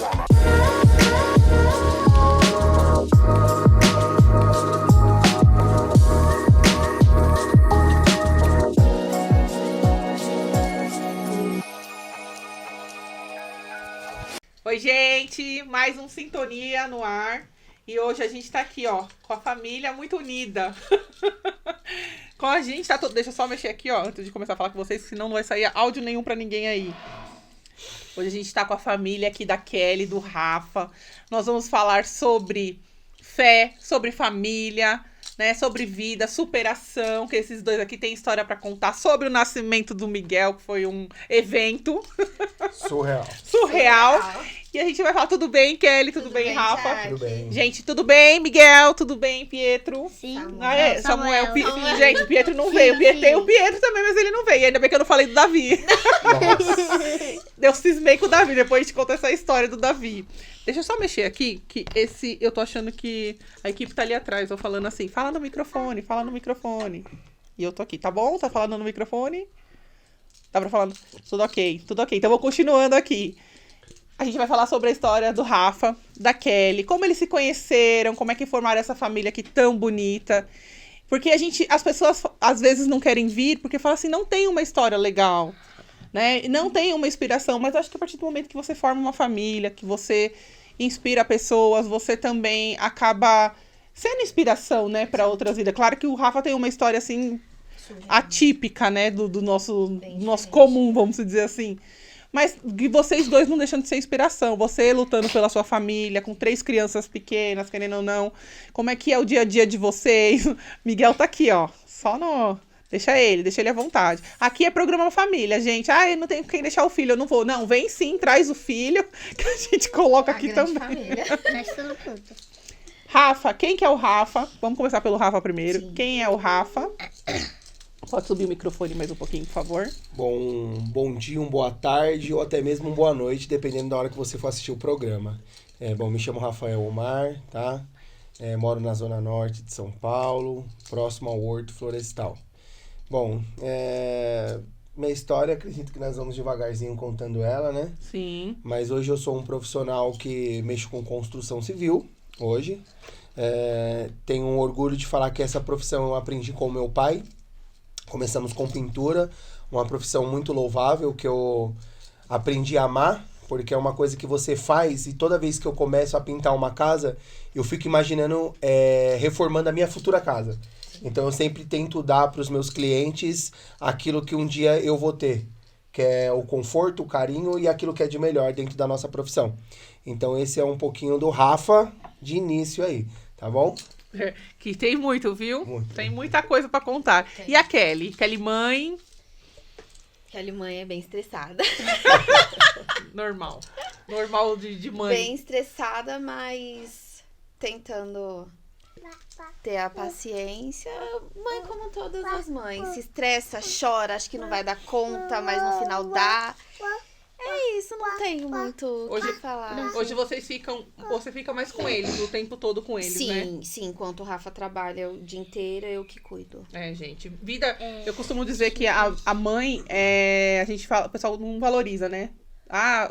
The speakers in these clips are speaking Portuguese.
Oi, gente, mais um Sintonia no ar. E hoje a gente tá aqui, ó, com a família muito unida. Com a gente tá todo... Deixa eu só mexer aqui, ó, antes de começar a falar com vocês, senão não vai sair áudio nenhum pra ninguém aí. Hoje a gente tá com a família aqui da Kelly, do Rafa. Nós vamos falar sobre fé, sobre família, né, sobre vida, superação, que esses dois aqui têm história pra contar, sobre o nascimento do Miguel, que foi um evento surreal. E a gente vai falar, tudo bem, Kelly? Tudo bem, Rafa? Jaque? Tudo bem. Gente, tudo bem, Miguel? Tudo bem, Pietro? Sim. Samuel. Samuel. Gente, o Pietro não veio. Tem o Pietro também, mas ele não veio. Ainda bem que eu não falei do Davi. Nossa. Eu cismei com o Davi, depois a gente conta essa história do Davi. Deixa eu só mexer aqui, que esse... Eu tô achando que a equipe tá ali atrás, eu falando assim, fala no microfone. E eu tô aqui, tá bom? Tá falando no microfone? Tá pra falar? Tudo ok. Então eu vou continuando aqui. A gente vai falar sobre a história do Rafa, da Kelly, como eles se conheceram, como é que formaram essa família aqui tão bonita. Porque as pessoas às vezes não querem vir porque falam assim, não tem uma história legal, né? Não tem uma inspiração, mas acho que a partir do momento que você forma uma família, que você inspira pessoas, você também acaba sendo inspiração, né, para outras vidas. Claro que o Rafa tem uma história assim atípica, né, do nosso comum, vamos dizer assim. Mas que vocês dois não deixam de ser inspiração. Você lutando pela sua família, com 3 crianças pequenas, querendo ou não. Como é que é o dia a dia de vocês? Miguel tá aqui, ó. Só no... Deixa ele à vontade. Aqui é programa família, gente. Ah, eu não tenho quem deixar o filho, eu não vou. Não, vem sim, traz o filho, que a gente coloca aqui também. Família. Mexe tudo junto. Rafa, quem que é o Rafa? Vamos começar pelo Rafa primeiro. Sim. Quem é o Rafa? Pode subir o microfone mais um pouquinho, por favor. Bom dia, boa tarde ou até mesmo boa noite, dependendo da hora que você for assistir o programa. Me chamo Rafael Omar, tá? Moro na Zona Norte de São Paulo, próximo ao Horto Florestal. Bom, minha história, acredito que nós vamos devagarzinho contando ela, né? Sim. Mas hoje eu sou um profissional que mexo com construção civil, hoje. Tenho um orgulho de falar que essa profissão eu aprendi com o meu pai. Começamos com pintura, uma profissão muito louvável que eu aprendi a amar, porque é uma coisa que você faz e toda vez que eu começo a pintar uma casa, eu fico imaginando reformando a minha futura casa. Então eu sempre tento dar para os meus clientes aquilo que um dia eu vou ter, que é o conforto, o carinho e aquilo que é de melhor dentro da nossa profissão. Então esse é um pouquinho do Rafa de início aí, tá bom? Que tem muito, viu? Muito. Tem muita coisa pra contar. Tem. E a Kelly? Kelly mãe, Kelly mãe é bem estressada. normal. Normal de mãe. Bem estressada, mas tentando ter a paciência. Mãe como todas as mães. Se estressa, chora, acha que não vai dar conta, mas no final dá. É isso, não tenho muito o que falar. Hoje você fica mais com eles, o tempo todo com eles, né? Sim, enquanto o Rafa trabalha o dia inteiro, eu que cuido. Gente, vida... Eu costumo dizer que a mãe, a gente fala, o pessoal não valoriza, né?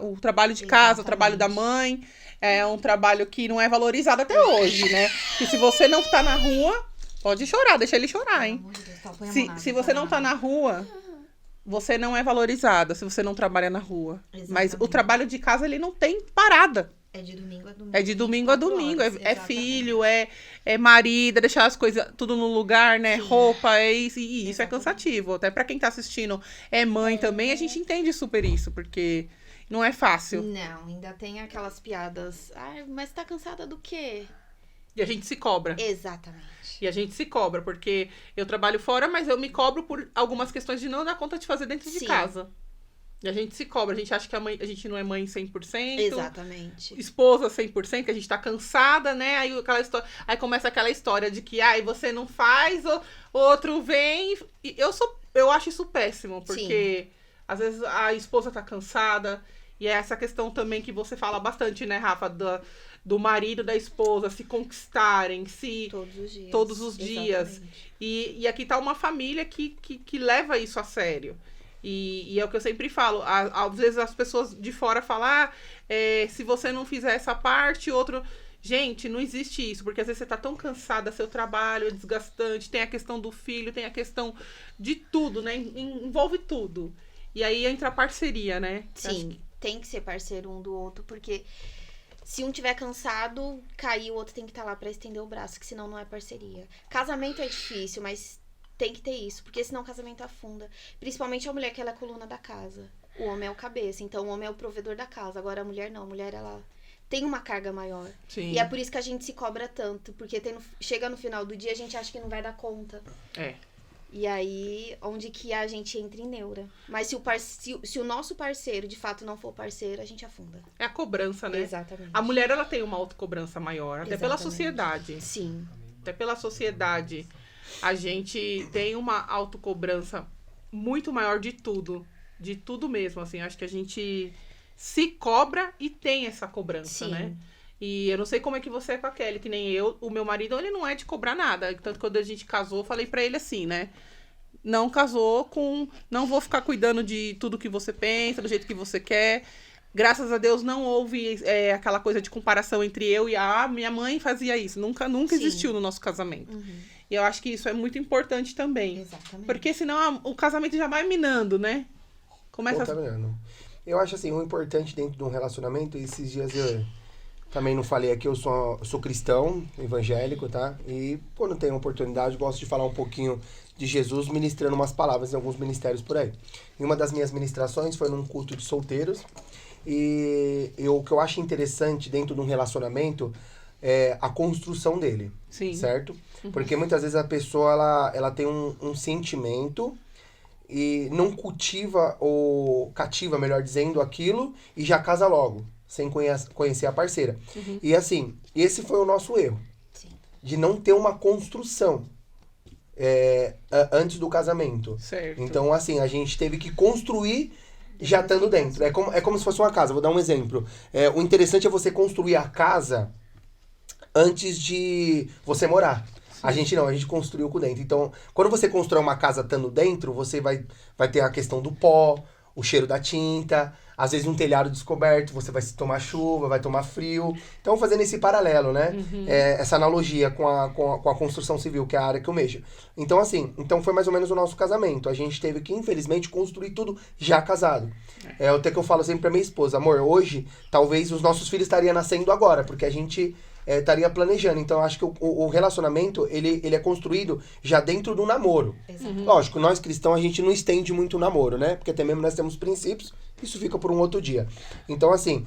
O trabalho de casa, o trabalho da mãe, é um trabalho que não é valorizado até hoje, né? Que se você não tá na rua, pode chorar, deixa ele chorar, hein? Se você não tá na rua... Você não é valorizada se você não trabalha na rua. Exatamente. Mas o trabalho de casa, ele não tem parada. É de domingo a domingo. É de domingo a domingo. horas, É exatamente. filho, é marido, é deixar as coisas tudo no lugar, né? Sim. Roupa, e isso é Exatamente. cansativo. Até pra quem tá assistindo é mãe também, a gente entende super isso, porque não é fácil. Não, ainda tem aquelas piadas. Ai, mas tá cansada do quê? E a gente se cobra. Exatamente. E a gente se cobra, porque eu trabalho fora, mas eu me cobro por algumas questões de não dar conta de fazer dentro de Sim. casa. E a gente se cobra, a gente acha que a gente não é mãe 100%. Exatamente. Esposa 100%, que a gente tá cansada, né? Aí começa aquela história de que você não faz, o outro vem. E eu acho isso péssimo, porque às vezes a esposa tá cansada. E é essa questão também que você fala bastante, né, Rafa? Do marido e da esposa se conquistarem, Todos os dias. Exatamente. E aqui tá uma família que leva isso a sério. E é o que eu sempre falo. Às vezes as pessoas de fora falam, se você não fizer essa parte, outro... Gente, não existe isso, porque às vezes você tá tão cansada, seu trabalho é desgastante, tem a questão do filho, tem a questão de tudo, né? Envolve tudo. E aí entra a parceria, né? Sim, tem que ser parceiro um do outro, porque se um tiver cansado, cair, o outro tem que estar lá pra estender o braço, que senão não é parceria. Casamento é difícil, mas tem que ter isso, porque senão o casamento afunda. Principalmente a mulher, que ela é a coluna da casa. O homem é o cabeça, então o homem é o provedor da casa. Agora a mulher não, a mulher, ela tem uma carga maior. Sim. E é por isso que a gente se cobra tanto, porque chega no final do dia, a gente acha que não vai dar conta. E aí, onde que a gente entra em neura. Mas se o nosso parceiro, de fato, não for parceiro, a gente afunda. É a cobrança, né? Exatamente. A mulher, ela tem uma autocobrança maior, até pela Exatamente. sociedade. Sim. Até pela sociedade. A gente tem uma autocobrança muito maior de tudo. De tudo mesmo, assim. Acho que a gente se cobra e tem essa cobrança, Sim. né? E eu não sei como é que você é com a Kelly, que nem eu. O meu marido, ele não é de cobrar nada. Tanto que quando a gente casou, eu falei pra ele assim, né? Não casou com... Não vou ficar cuidando de tudo que você pensa, do jeito que você quer. Graças a Deus não houve aquela coisa de comparação entre eu e minha mãe fazia isso. Nunca Sim. existiu no nosso casamento. E eu acho que isso é muito importante também. Exatamente. Porque senão o casamento já vai minando, né? Começa Contaminando. Eu acho assim, o importante dentro de um relacionamento, esses dias eu também não falei aqui, eu sou cristão, evangélico, tá? E quando tenho oportunidade, gosto de falar um pouquinho de Jesus, ministrando umas palavras em alguns ministérios por aí. E uma das minhas ministrações foi num culto de solteiros. E o que eu acho interessante dentro de um relacionamento é a construção dele. Sim. Certo? Porque muitas vezes a pessoa, ela tem um sentimento e não cultiva ou cativa, melhor dizendo, aquilo e já casa logo, sem conhecer a parceira. E assim, esse foi o nosso erro. Sim. De não ter uma construção antes do casamento. Certo. Então, assim, a gente teve que construir já estando dentro. É como se fosse uma casa. Vou dar um exemplo. O interessante é você construir a casa antes de você morar. A gente construiu com dentro. Então, quando você constrói uma casa estando dentro, você vai ter a questão do pó, o cheiro da tinta, às vezes um telhado descoberto, você vai tomar chuva, vai tomar frio. Então, fazendo esse paralelo, né? Essa analogia com a construção civil, que é a área que eu mexo. Então, assim, foi mais ou menos o nosso casamento. A gente teve que, infelizmente, construir tudo já casado. Até que eu falo sempre pra minha esposa, amor, hoje, talvez os nossos filhos estariam nascendo agora, porque a gente estaria planejando. Então, eu acho que o relacionamento, ele é construído já dentro do namoro. Lógico, nós cristãos, a gente não estende muito o namoro, né? Porque até mesmo nós temos princípios, isso fica por um outro dia. Então, assim,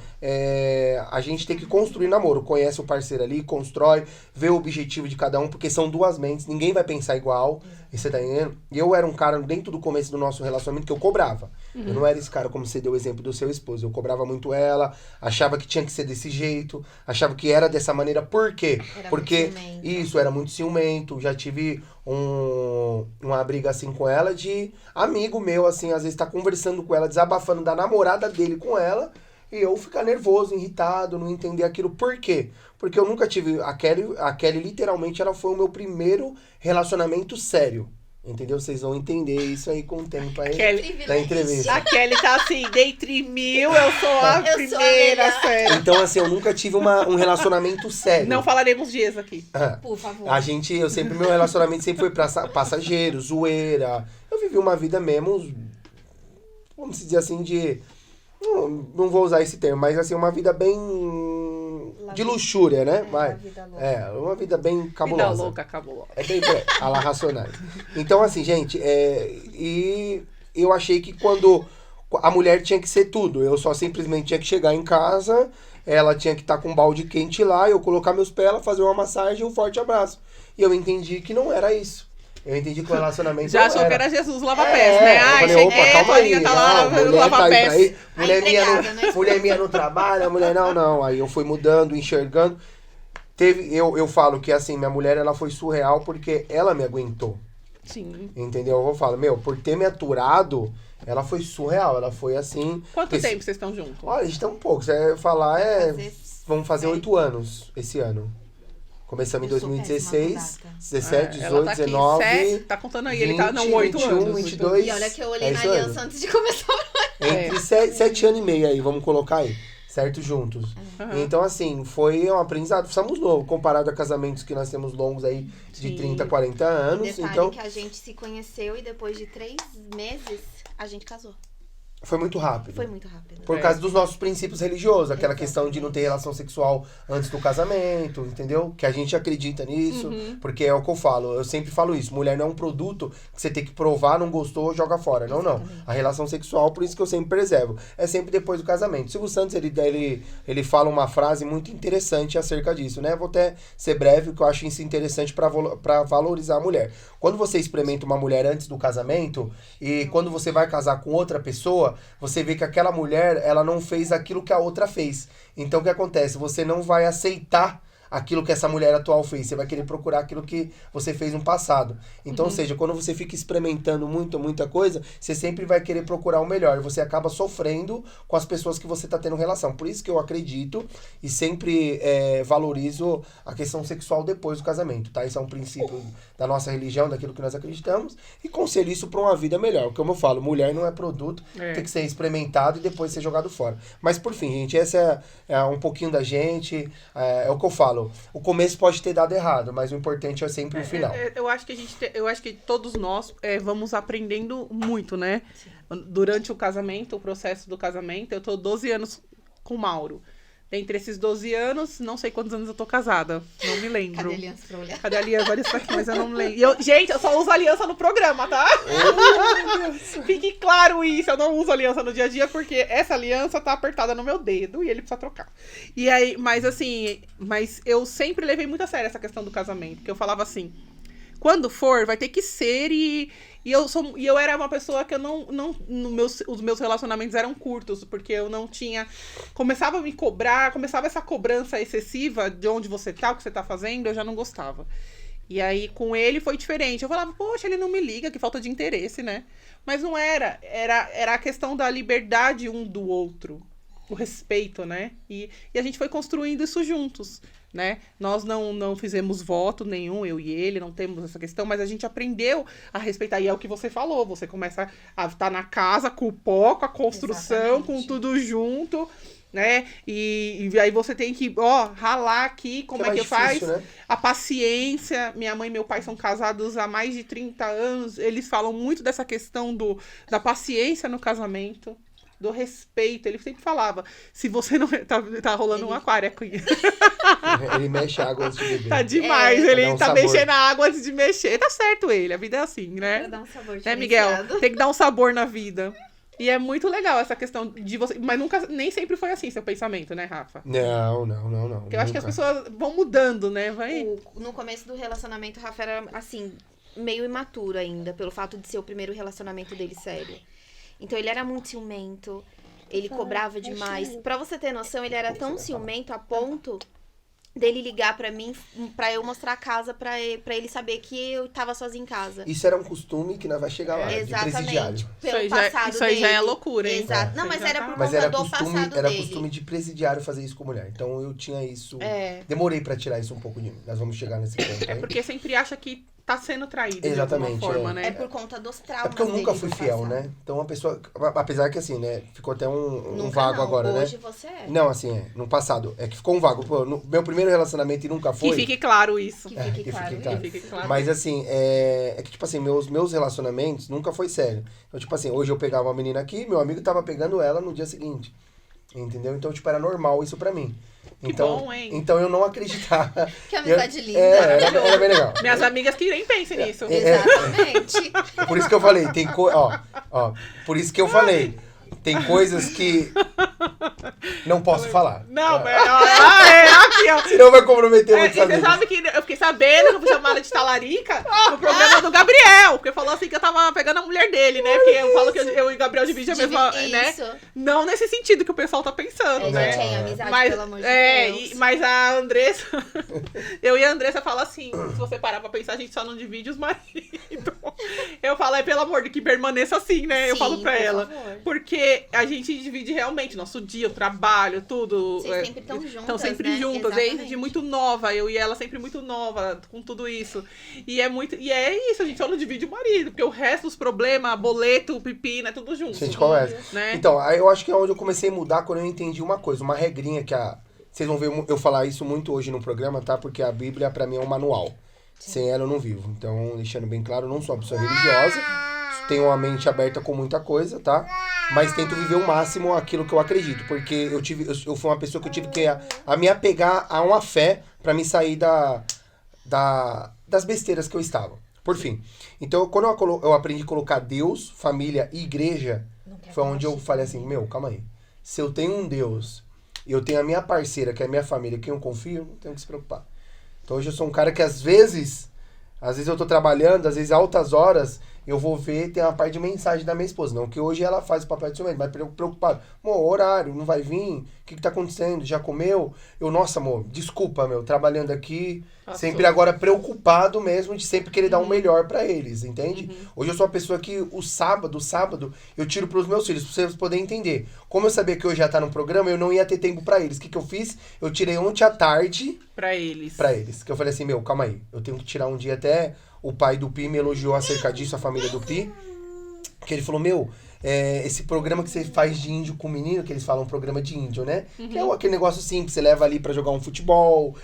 a gente tem que construir namoro. Conhece o parceiro ali, constrói, vê o objetivo de cada um, porque são duas mentes, ninguém vai pensar igual. E você tá entendendo? E eu era um cara, dentro do começo do nosso relacionamento, que eu cobrava. Eu não era esse cara, como você deu o exemplo do seu esposo. Eu cobrava muito ela, achava que tinha que ser desse jeito, achava que era dessa maneira. Por quê? Porque isso, era muito ciumento. Já tive uma briga assim com ela de amigo meu, assim, às vezes tá conversando com ela, desabafando da namorada dele com ela, e eu ficar nervoso, irritado, não entender aquilo. Por quê? Porque eu nunca tive... A Kelly literalmente, ela foi o meu primeiro relacionamento sério. Entendeu? Vocês vão entender isso aí com o tempo aí da entrevista. A Kelly tá assim, dentre mil, eu sou a primeira, sério. Então, assim, eu nunca tive um relacionamento sério. Não falaremos dias aqui. Por favor. Meu relacionamento sempre foi passageiro, zoeira. Eu vivi uma vida mesmo, vamos dizer assim, não vou usar esse termo, mas assim, uma vida bem de luxúria, né? Uma vida bem cabulosa. Vida louca, cabulosa. Bem a la Racionais. Então, assim, gente, e eu achei que quando a mulher tinha que ser tudo, eu só simplesmente tinha que chegar em casa, ela tinha que estar com um balde quente lá, eu colocar meus pés, ela fazer uma massagem e um forte abraço. E eu entendi que não era isso. Eu entendi que o relacionamento já achou que era Jesus lava-pés, né? Ai, cheguei, opa, calma aí, tá lá, lava-pés. Mulher minha não trabalha, mulher não. Aí eu fui mudando, enxergando. Eu falo que assim, minha mulher, ela foi surreal porque ela me aguentou. Sim. Entendeu? Eu falo, por ter me aturado, ela foi surreal, ela foi assim... Quanto tempo vocês estão juntos? Olha, a gente tá um pouco, você falar vamos fazer 8 anos esse ano. Começamos em Eu sou péssima 2016, com data. ela 17, 18, tá aqui, 19... tá contando aí, 20, ele tá, não, 8 21, anos. 22. E olha que eu olhei É na isso aí. aliança antes de começar. Entre 7 anos e meio aí, vamos colocar aí, certo? Juntos. Aham. Então, assim, foi um aprendizado. Somos novos, comparado a casamentos que nós temos longos aí de Sim. 30, 40 anos. Detalhe Então, que a gente se conheceu e depois de 3 meses a gente casou. foi muito rápido. Foi muito rápido. Por causa dos nossos princípios religiosos, aquela questão de não ter relação sexual antes do casamento, entendeu? Que a gente acredita nisso, porque é o que eu falo, eu sempre falo isso, mulher não é um produto que você tem que provar, não gostou, joga fora. Não, não. A relação sexual, por isso que eu sempre preservo, é sempre depois do casamento. Silvio Santos, ele fala uma frase muito interessante acerca disso, né? Vou até ser breve, porque eu acho isso interessante pra valorizar a mulher. Quando você experimenta uma mulher antes do casamento, e quando você vai casar com outra pessoa, você vê que aquela mulher, ela não fez aquilo que a outra fez. Então, o que acontece? Você não vai aceitar aquilo que essa mulher atual fez. Você vai querer procurar aquilo que você fez no passado. Então, ou seja, quando você fica experimentando muita coisa, você sempre vai querer procurar o melhor. Você acaba sofrendo com as pessoas que você está tendo relação. Por isso que eu acredito e sempre valorizo a questão sexual depois do casamento, tá? Isso é um princípio da nossa religião, daquilo que nós acreditamos. E conselho isso para uma vida melhor. Como eu falo, mulher não é produto, tem que ser experimentado e depois ser jogado fora. Mas, por fim, gente, essa é um pouquinho da gente. É o que eu falo. O começo pode ter dado errado, mas o importante é sempre o final. Eu acho que eu acho que todos nós vamos aprendendo muito, né? Durante o casamento, o processo do casamento, eu tô 12 anos com o Mauro. Entre esses 12 anos, não sei quantos anos eu tô casada. Não me lembro. Cadê a aliança pra olhar? Cadê a aliança? Olha isso aqui, mas eu não me lembro. Gente, eu só uso aliança no programa, tá? Fique claro isso. Eu não uso aliança no dia a dia porque essa aliança tá apertada no meu dedo e ele precisa trocar. E aí, mas assim, eu sempre levei muito a sério essa questão do casamento. Porque eu falava assim, quando for, vai ter que ser e eu era uma pessoa que eu os meus relacionamentos eram curtos, porque eu não tinha... Começava a me cobrar, começava essa cobrança excessiva de onde você tá, o que você tá fazendo, eu já não gostava. E aí, com ele, foi diferente. Eu falava, poxa, ele não me liga, que falta de interesse, né? Mas não era. Era a questão da liberdade um do outro. O respeito, né? E a gente foi construindo isso juntos, né? Nós não fizemos voto nenhum, eu e ele, não temos essa questão, mas a gente aprendeu a respeitar. E é o que você falou, você começa a estar na casa com o pó, com a construção, com tudo junto, né? E aí você tem que, ralar aqui, como é que faz? Difícil, né? A paciência. Minha mãe e meu pai são casados há mais de 30 anos. Eles falam muito dessa questão da paciência no casamento, do respeito. Ele sempre falava, se você não... Tá rolando um aquário aqui. Ele mexe a água antes de beber. Tá demais, Pra dar ele um tá sabor. mexendo a água antes de mexer. Tá certo ele, a vida é assim, né? Pra dar um sabor Né, Miguel? diferenciado. Tem que dar um sabor na vida. E é muito legal essa questão de você... Mas nem sempre foi assim seu pensamento, né, Rafa? Não. Porque eu acho que as nunca. pessoas vão mudando, né? No começo do relacionamento, o Rafa era, assim, meio imaturo ainda, pelo fato de ser o primeiro relacionamento dele sério. Então, ele era muito ciumento, ele cobrava demais. Pra você ter noção, ele era tão ciumento a ponto dele ligar pra mim, pra eu mostrar a casa pra ele saber que eu tava sozinha em casa. Isso era um costume que nós vai chegar lá, de presidiário. Pelo passado Isso aí já é dele. loucura, hein? Exato. Não, Isso mas aí já era tá- por Mas conta era do passado dele. costume de presidiário fazer isso com mulher. Então eu tinha isso. É. Demorei pra tirar isso um pouco de mim. Nós vamos chegar nesse ponto. É aí. porque sempre acha que tá sendo traído Exatamente, de alguma forma, né? É por conta dos traumas É porque eu nunca dele fui do fiel, passado. né? Então uma pessoa. Apesar que assim, né? Ficou até um Nunca vago não. agora, Hoje né? você é. Não, assim, no passado. É que ficou um vago. Pô, no meu primeiro relacionamento e nunca foi. Que fique claro isso. Que fique que claro. fique claro. Que fique claro. Mas assim, é que tipo assim, meus relacionamentos nunca foi sério. Então, tipo assim, hoje eu pegava uma menina aqui, meu amigo tava pegando ela no dia seguinte. Entendeu? Então, tipo, era normal isso pra mim. Então, bom, hein? então eu não acreditava. Que amizade linda. Era bem legal. Minhas amigas que nem pensem nisso. Exatamente. Por isso que eu falei, por isso que eu falei, tem coisas que não posso falar. Não, aqui, ó. Senão vai comprometer E muitos você amigos. sabe que eu fiquei sabendo que eu fui chamada de talarica no programa do Gabriel, porque falou assim que eu tava pegando a mulher dele, né? Porque eu falo que eu e o Gabriel dividimos a mesma, né? Isso. Não nesse sentido que o pessoal tá pensando, É, né? gente, é amizade, Mas, pelo amor de Deus. mas a Andressa, eu e a Andressa fala assim, se você parar pra pensar, a gente só não divide os maridos. Eu falo, pelo amor de que permaneça assim, né? Eu Sim, falo pra por ela. favor. Porque a gente divide realmente nosso dia, o trabalho, tudo. Vocês sempre estão juntas, Estão sempre né? juntas. Exatamente. Desde muito nova, eu e ela sempre muito nova, com tudo isso. E é isso, a gente só não divide o marido, porque o resto dos problemas, boleto, pepino, é tudo junto. A gente conversa. Né? Então, aí eu acho que é onde eu comecei a mudar quando eu entendi uma coisa, uma regrinha que vocês vão ver eu falar isso muito hoje no programa, tá? Porque a Bíblia, pra mim, é um manual. Sem ela eu não vivo. Então, deixando bem claro, eu não sou uma pessoa religiosa, tenho uma mente aberta com muita coisa, tá? Mas tento viver o máximo aquilo que eu acredito. Porque eu fui uma pessoa que eu tive que a me apegar a uma fé pra me sair das besteiras que eu estava. Por fim. Então, quando eu aprendi a colocar Deus, família e igreja, foi onde eu falei assim, calma aí. Se eu tenho um Deus e eu tenho a minha parceira, que é a minha família, quem eu confio, não tenho que se preocupar. Então hoje eu sou um cara que às vezes eu tô trabalhando, às vezes altas horas, eu vou ver, tem uma parte de mensagem da minha esposa. Não que hoje ela faz o papel de ciumento, mas preocupado. Amor, horário, não vai vir? O que tá acontecendo? Já comeu? Nossa, amor, desculpa, trabalhando aqui, sempre agora preocupado mesmo de sempre querer dar o melhor pra eles, entende? Hoje eu sou uma pessoa que o sábado, eu tiro pros meus filhos, pra vocês poderem entender. Como eu sabia que hoje já tá no programa, eu não ia ter tempo pra eles. O que eu fiz? Eu tirei ontem à tarde... Pra eles. Que eu falei assim, calma aí, eu tenho que tirar um dia até... O pai do Pi me elogiou acerca disso, a família do Pi. Que ele falou, esse programa que você faz de índio com menino, que eles falam programa de índio, né? Que é aquele negócio simples, você leva ali pra jogar um futebol,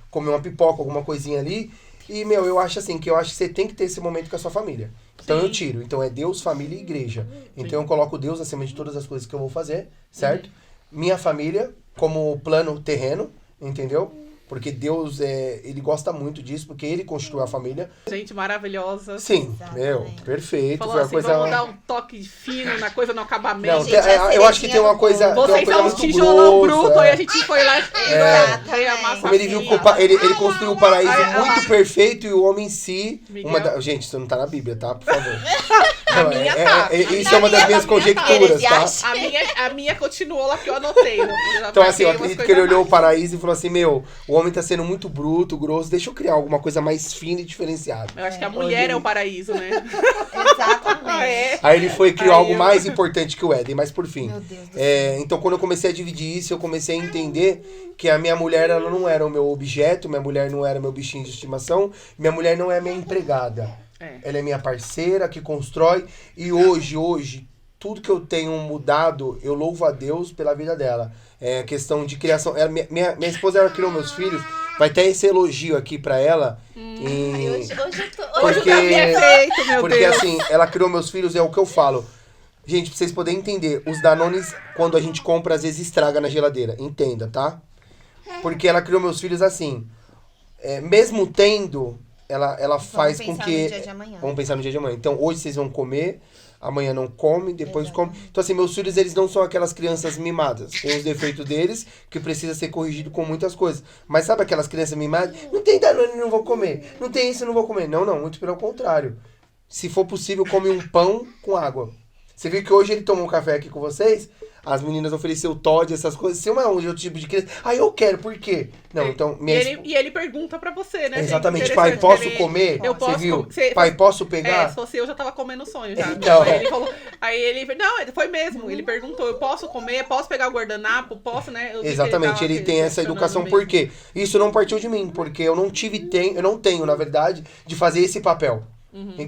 comer uma pipoca, alguma coisinha ali. E, eu acho assim, que você tem que ter esse momento com a sua família. Então eu tiro. Então é Deus, família e igreja. Então eu coloco Deus acima de todas as coisas que eu vou fazer, certo? Minha família como plano terreno, entendeu? Porque Deus, ele gosta muito disso, porque ele construiu a família. Gente maravilhosa. Sim, perfeito. Falou foi assim, uma coisa... vamos dar um toque fino na coisa, no acabamento. Não, Gente, eu acho que tem uma coisa... Vocês tem uma são coisa uns muito tijolão grossa, bruto, aí a gente foi lá Exatamente. Como ele viu que ele construiu o paraíso muito perfeito e o homem em si... Gente, isso não tá na Bíblia, tá? Por favor. Não, minha tá. Isso é uma das minhas conjecturas, tá? A minha continuou lá que eu anotei. Então, assim, eu acredito que ele olhou o paraíso e falou assim, o homem tá sendo muito bruto, grosso, deixa eu criar alguma coisa mais fina e diferenciada. Eu acho que a mulher é o paraíso, né? Exatamente. Aí ele foi e criou algo mais importante que o Éden, mas por fim. Meu Deus do céu. Então, quando eu comecei a dividir isso, eu comecei a entender que a minha mulher, ela não era o meu objeto, minha mulher não era meu bichinho de estimação, minha mulher não é minha empregada. Ela é minha parceira que constrói, e hoje, tudo que eu tenho mudado, eu louvo a Deus pela vida dela. É questão de criação. Minha esposa, ela criou meus filhos. Vai ter esse elogio aqui pra ela. Hoje eu tô... Porque, perfeito, meu porque Deus. assim, ela criou meus filhos, é o que eu falo. Gente, pra vocês poderem entender, os Danones, quando a gente compra, às vezes estraga na geladeira. Entenda, tá? Porque ela criou meus filhos assim. Mesmo tendo, ela faz com que... Vamos pensar no dia de amanhã. Então, hoje vocês vão comer... Amanhã não come, depois come. Então, assim, meus filhos, eles não são aquelas crianças mimadas. Tem os defeitos deles, que precisa ser corrigido com muitas coisas. Mas sabe aquelas crianças mimadas? Não tem Danone, não vou comer. Não tem isso, não vou comer. Não, muito pelo contrário. Se for possível, come um pão com água. Você viu que hoje ele tomou um café aqui com vocês? As meninas ofereceram Todd, essas coisas. Se é outro tipo de criança... eu quero, por quê? Não, então... E ele pergunta pra você, né? Exatamente. Pai, posso comer? Eu posso. Você viu? Pai, posso pegar? Se fosse eu já tava comendo sonho já. Então. Aí ele falou... Não, foi mesmo. Ele perguntou, eu posso comer? Posso pegar o guardanapo? Posso, né? Exatamente. Ele tem essa educação. Por quê? Isso não partiu de mim, porque eu não tenho, na verdade, de fazer esse papel.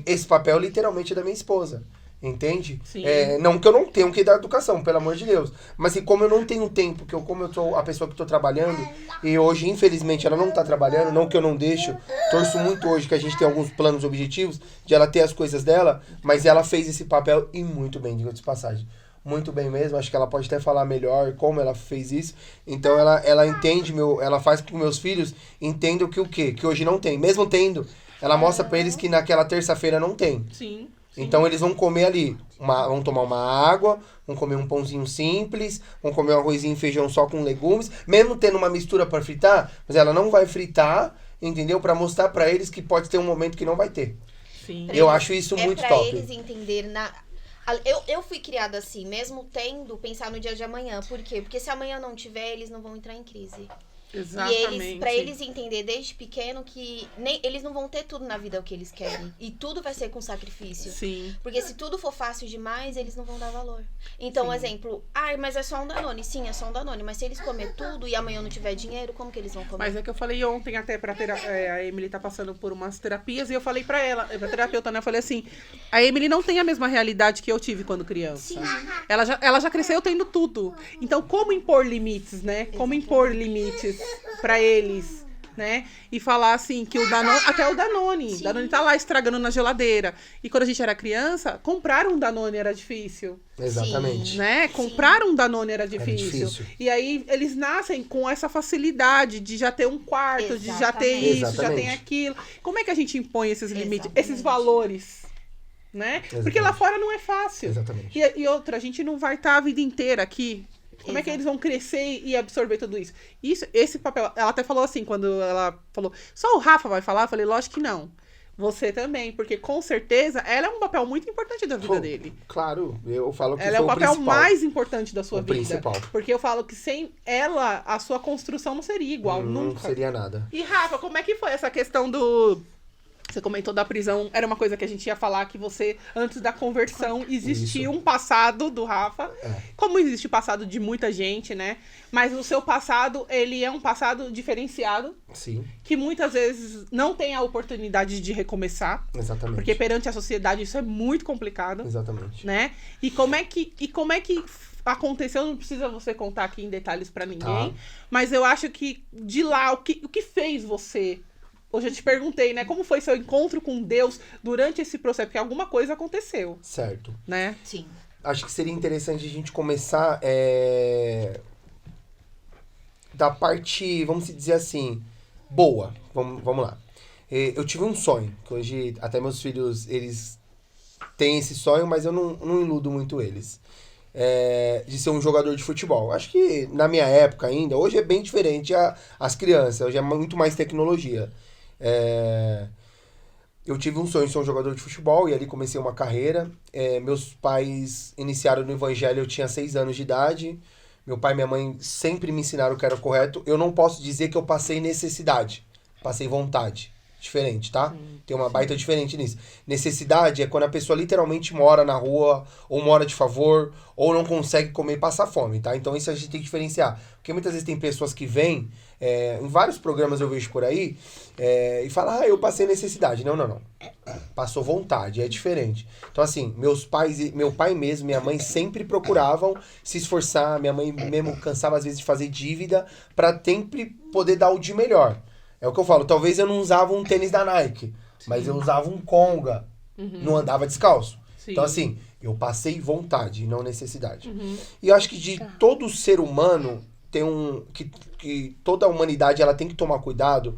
Esse papel, literalmente, é da minha esposa. Entende? Sim. Não que eu não tenho que dar educação, pelo amor de Deus. Mas assim, como eu não tenho tempo, como eu sou a pessoa que estou trabalhando, e hoje, infelizmente, ela não está trabalhando, não que eu não deixo, torço muito hoje que a gente tem alguns planos objetivos de ela ter as coisas dela, mas ela fez esse papel e muito bem, diga de passagem. Muito bem mesmo, acho que ela pode até falar melhor como ela fez isso. Então ela entende, ela faz com que meus filhos entendam que o quê? Que hoje não tem. Mesmo tendo, ela mostra para eles que naquela terça-feira não tem. Sim. Então eles vão comer ali, vão tomar uma água, vão comer um pãozinho simples, vão comer um arrozinho e feijão só com legumes, mesmo tendo uma mistura para fritar, mas ela não vai fritar, entendeu? Para mostrar para eles que pode ter um momento que não vai ter. Sim. Eu acho isso muito top. É pra eles entenderem Eu fui criada assim, mesmo tendo pensar no dia de amanhã. Por quê? Porque se amanhã não tiver, eles não vão entrar em crise. Exatamente. E pra eles entender desde pequeno que eles não vão ter tudo na vida o que eles querem. E tudo vai ser com sacrifício. Sim. Porque se tudo for fácil demais, eles não vão dar valor. Então, Sim. exemplo, mas é só um Danone. Sim, é só um Danone. Mas se eles comer tudo e amanhã não tiver dinheiro, como que eles vão comer? Mas é que eu falei ontem até a Emily tá passando por umas terapias e eu falei pra ela, pra terapeuta, né? Eu falei assim, a Emily não tem a mesma realidade que eu tive quando criança. Sim. Ela já cresceu tendo tudo. Então, como impor limites, né? Como impor limites pra eles, né? E falar assim, que o Danone, até o Danone. Sim. Danone tá lá estragando na geladeira. E quando a gente era criança, comprar um Danone era difícil. Exatamente. Né? Sim. Comprar um Danone era difícil. difícil. E aí eles nascem com essa facilidade de já ter um quarto, de já ter Exatamente. isso, já Exatamente. tem aquilo. Como é que a gente impõe esses limites, Exatamente. esses valores? Né? Porque lá Exatamente. fora não é fácil. Exatamente. E outra, a gente não vai estar a vida inteira aqui. Como é que eles vão crescer e absorver tudo isso? Esse papel, ela até falou assim, quando ela falou, só o Rafa vai falar? Eu falei, lógico que não. Você também, porque com certeza ela é um papel muito importante da vida dele. Claro, eu falo que Ela é foi o papel principal. mais importante da sua O vida. principal. Porque eu falo que sem ela, a sua construção não seria igual, Não nunca. seria nada. E Rafa, como é que foi essa questão do... Você comentou da prisão, era uma coisa que a gente ia falar, que você, antes da conversão, existia Isso. um passado do Rafa. É. Como existe o passado de muita gente, né? Mas o seu passado, ele é um passado diferenciado, Sim, que muitas vezes não tem a oportunidade de recomeçar. exatamente. Porque perante a sociedade isso é muito complicado, Exatamente. né? E como é que aconteceu? Não precisa você contar aqui em detalhes pra ninguém, Tá. mas eu acho que de lá, o que fez você... Hoje eu te perguntei, né? Como foi seu encontro com Deus durante esse processo? Porque alguma coisa aconteceu, Certo. né? Sim. Acho que seria interessante a gente começar da parte, vamos dizer assim, boa. Vamos lá. Eu tive um sonho, que hoje até meus filhos, eles têm esse sonho, mas eu não iludo muito eles. De ser um jogador de futebol. Acho que na minha época ainda, hoje é bem diferente as crianças, hoje é muito mais tecnologia. Eu tive um sonho de ser um jogador de futebol e ali comecei uma carreira. Meus pais iniciaram no evangelho, eu tinha 6 anos de idade. Meu pai e minha mãe sempre me ensinaram o que era correto. Eu não posso dizer que eu passei necessidade, passei vontade. Diferente, tá? Tem uma baita diferente nisso. Necessidade é quando a pessoa literalmente mora na rua, ou mora de favor, ou não consegue comer e passa fome, tá? Então isso a gente tem que diferenciar. Porque muitas vezes tem pessoas que vêm, em vários programas eu vejo por aí, e falam, eu passei necessidade. Não. Passou vontade, é diferente. Então assim, meu pai mesmo, minha mãe sempre procuravam se esforçar, minha mãe mesmo cansava às vezes de fazer dívida, pra sempre poder dar o de melhor. É o que eu falo, talvez eu não usava um tênis da Nike, mas eu usava um Conga, não andava descalço. Sim. Então assim, eu passei vontade, não necessidade. E eu acho que de todo ser humano, tem que toda a humanidade ela tem que tomar cuidado,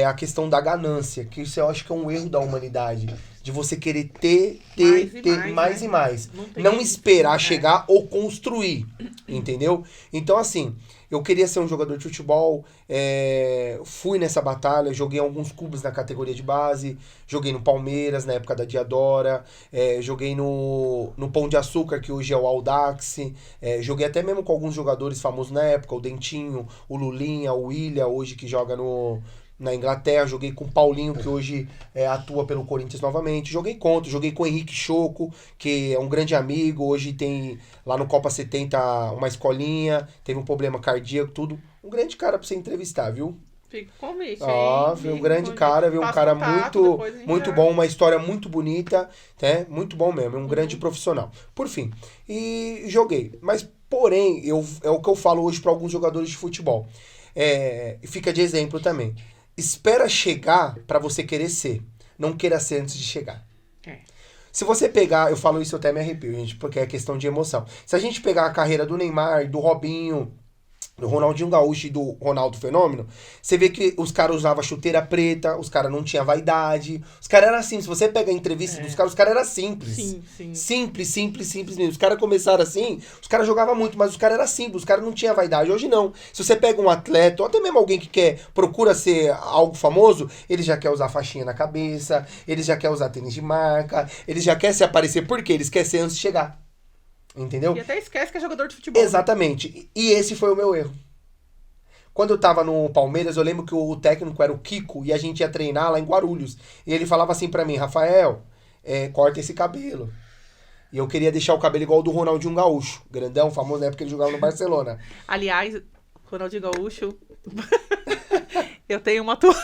a questão da ganância, que isso eu acho que é um erro da humanidade. De você querer ter mais né? e mais. tem Não limite, esperar né? chegar ou construir, entendeu? Então, assim, eu queria ser um jogador de futebol, fui nessa batalha, joguei em alguns clubes na categoria de base, joguei no Palmeiras, na época da Diadora, joguei no Pão de Açúcar, que hoje é o Audax, joguei até mesmo com alguns jogadores famosos na época, o Dentinho, o Lulinha, o William, hoje que joga na Inglaterra, joguei com o Paulinho, que hoje atua pelo Corinthians novamente. Joguei com o Henrique Choco, que é um grande amigo. Hoje tem lá no Copa 70 uma escolinha, teve um problema cardíaco, tudo. Um grande cara pra você entrevistar, viu? Fico convite, Foi um grande cara, viu? Um cara muito bom, uma história muito bonita, né? Muito bom mesmo, um grande profissional. Por fim, e joguei. Mas, porém, é o que eu falo hoje pra alguns jogadores de futebol. Fica de exemplo também. Espera chegar pra você querer ser. Não queira ser antes de chegar. Se você pegar, eu falo isso, eu até me arrepio, gente, porque é questão de emoção. Se a gente pegar a carreira do Neymar, do Robinho, do Ronaldinho Gaúcho e do Ronaldo Fenômeno, você vê que os caras usavam chuteira preta, os caras não tinham vaidade, os caras eram assim, se você pega a entrevista dos caras, os caras eram simples. Sim. Simples mesmo. Os caras começaram assim, os caras jogavam muito, mas os caras eram simples, os caras não tinham vaidade. Hoje não. Se você pega um atleta, ou até mesmo alguém que procura ser algo famoso, ele já quer usar faixinha na cabeça, ele já quer usar tênis de marca, ele já quer se aparecer, porque eles querem ser antes de chegar. Entendeu? E até esquece que é jogador de futebol. Exatamente. E esse foi o meu erro. Quando eu tava no Palmeiras, eu lembro que o técnico era o Kiko e a gente ia treinar lá em Guarulhos. E ele falava assim pra mim, Rafael, corta esse cabelo. E eu queria deixar o cabelo igual ao do Ronaldinho Gaúcho. Grandão, famoso, na época que ele jogava no Barcelona. Aliás, Ronaldinho Gaúcho... eu tenho uma toalha.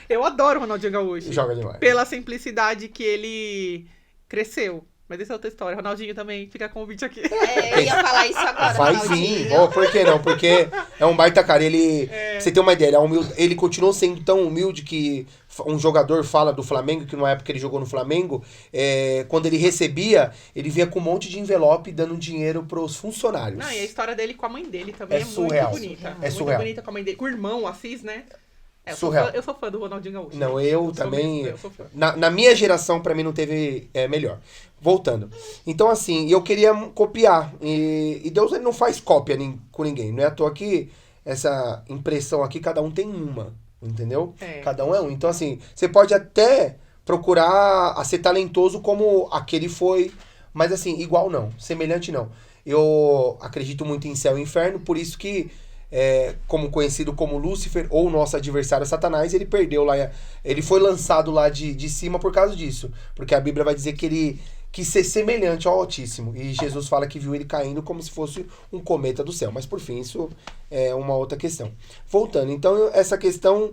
Eu adoro o Ronaldinho Gaúcho. Joga demais. Pela simplicidade que ele cresceu. Mas essa é outra história. Ronaldinho também, fica convite aqui. Eu ia falar isso agora, Vai Ronaldinho. vir. Por que não? Porque é um baita cara. Ele, pra você ter uma ideia, ele continuou sendo tão humilde que um jogador fala do Flamengo, que numa época ele jogou no Flamengo, quando ele recebia, ele vinha com um monte de envelope dando dinheiro pros funcionários. Não, e a história dele com a mãe dele também é surreal. muito bonita. É surreal. Muito bonita com a mãe dele. Com o irmão, o Assis, né? Surreal. Eu sou fã do Ronaldinho Gaúcho. Não, eu também. Eu sou fã. Na minha geração, pra mim, não teve melhor. Voltando. Então, assim, eu queria copiar. E Deus ele não faz cópia com ninguém. Não é à toa que essa impressão aqui, cada um tem uma. Entendeu? Cada um é um. Então, assim, você pode até procurar a ser talentoso como aquele foi. Mas, assim, igual não. Semelhante não. Eu acredito muito em céu e inferno, por isso que como conhecido como Lúcifer, ou nosso adversário Satanás, ele perdeu lá, ele foi lançado lá de cima por causa disso, porque a Bíblia vai dizer que ele quis ser semelhante ao Altíssimo, e Jesus fala que viu ele caindo como se fosse um cometa do céu, mas por fim, isso é uma outra questão. Voltando, então essa questão,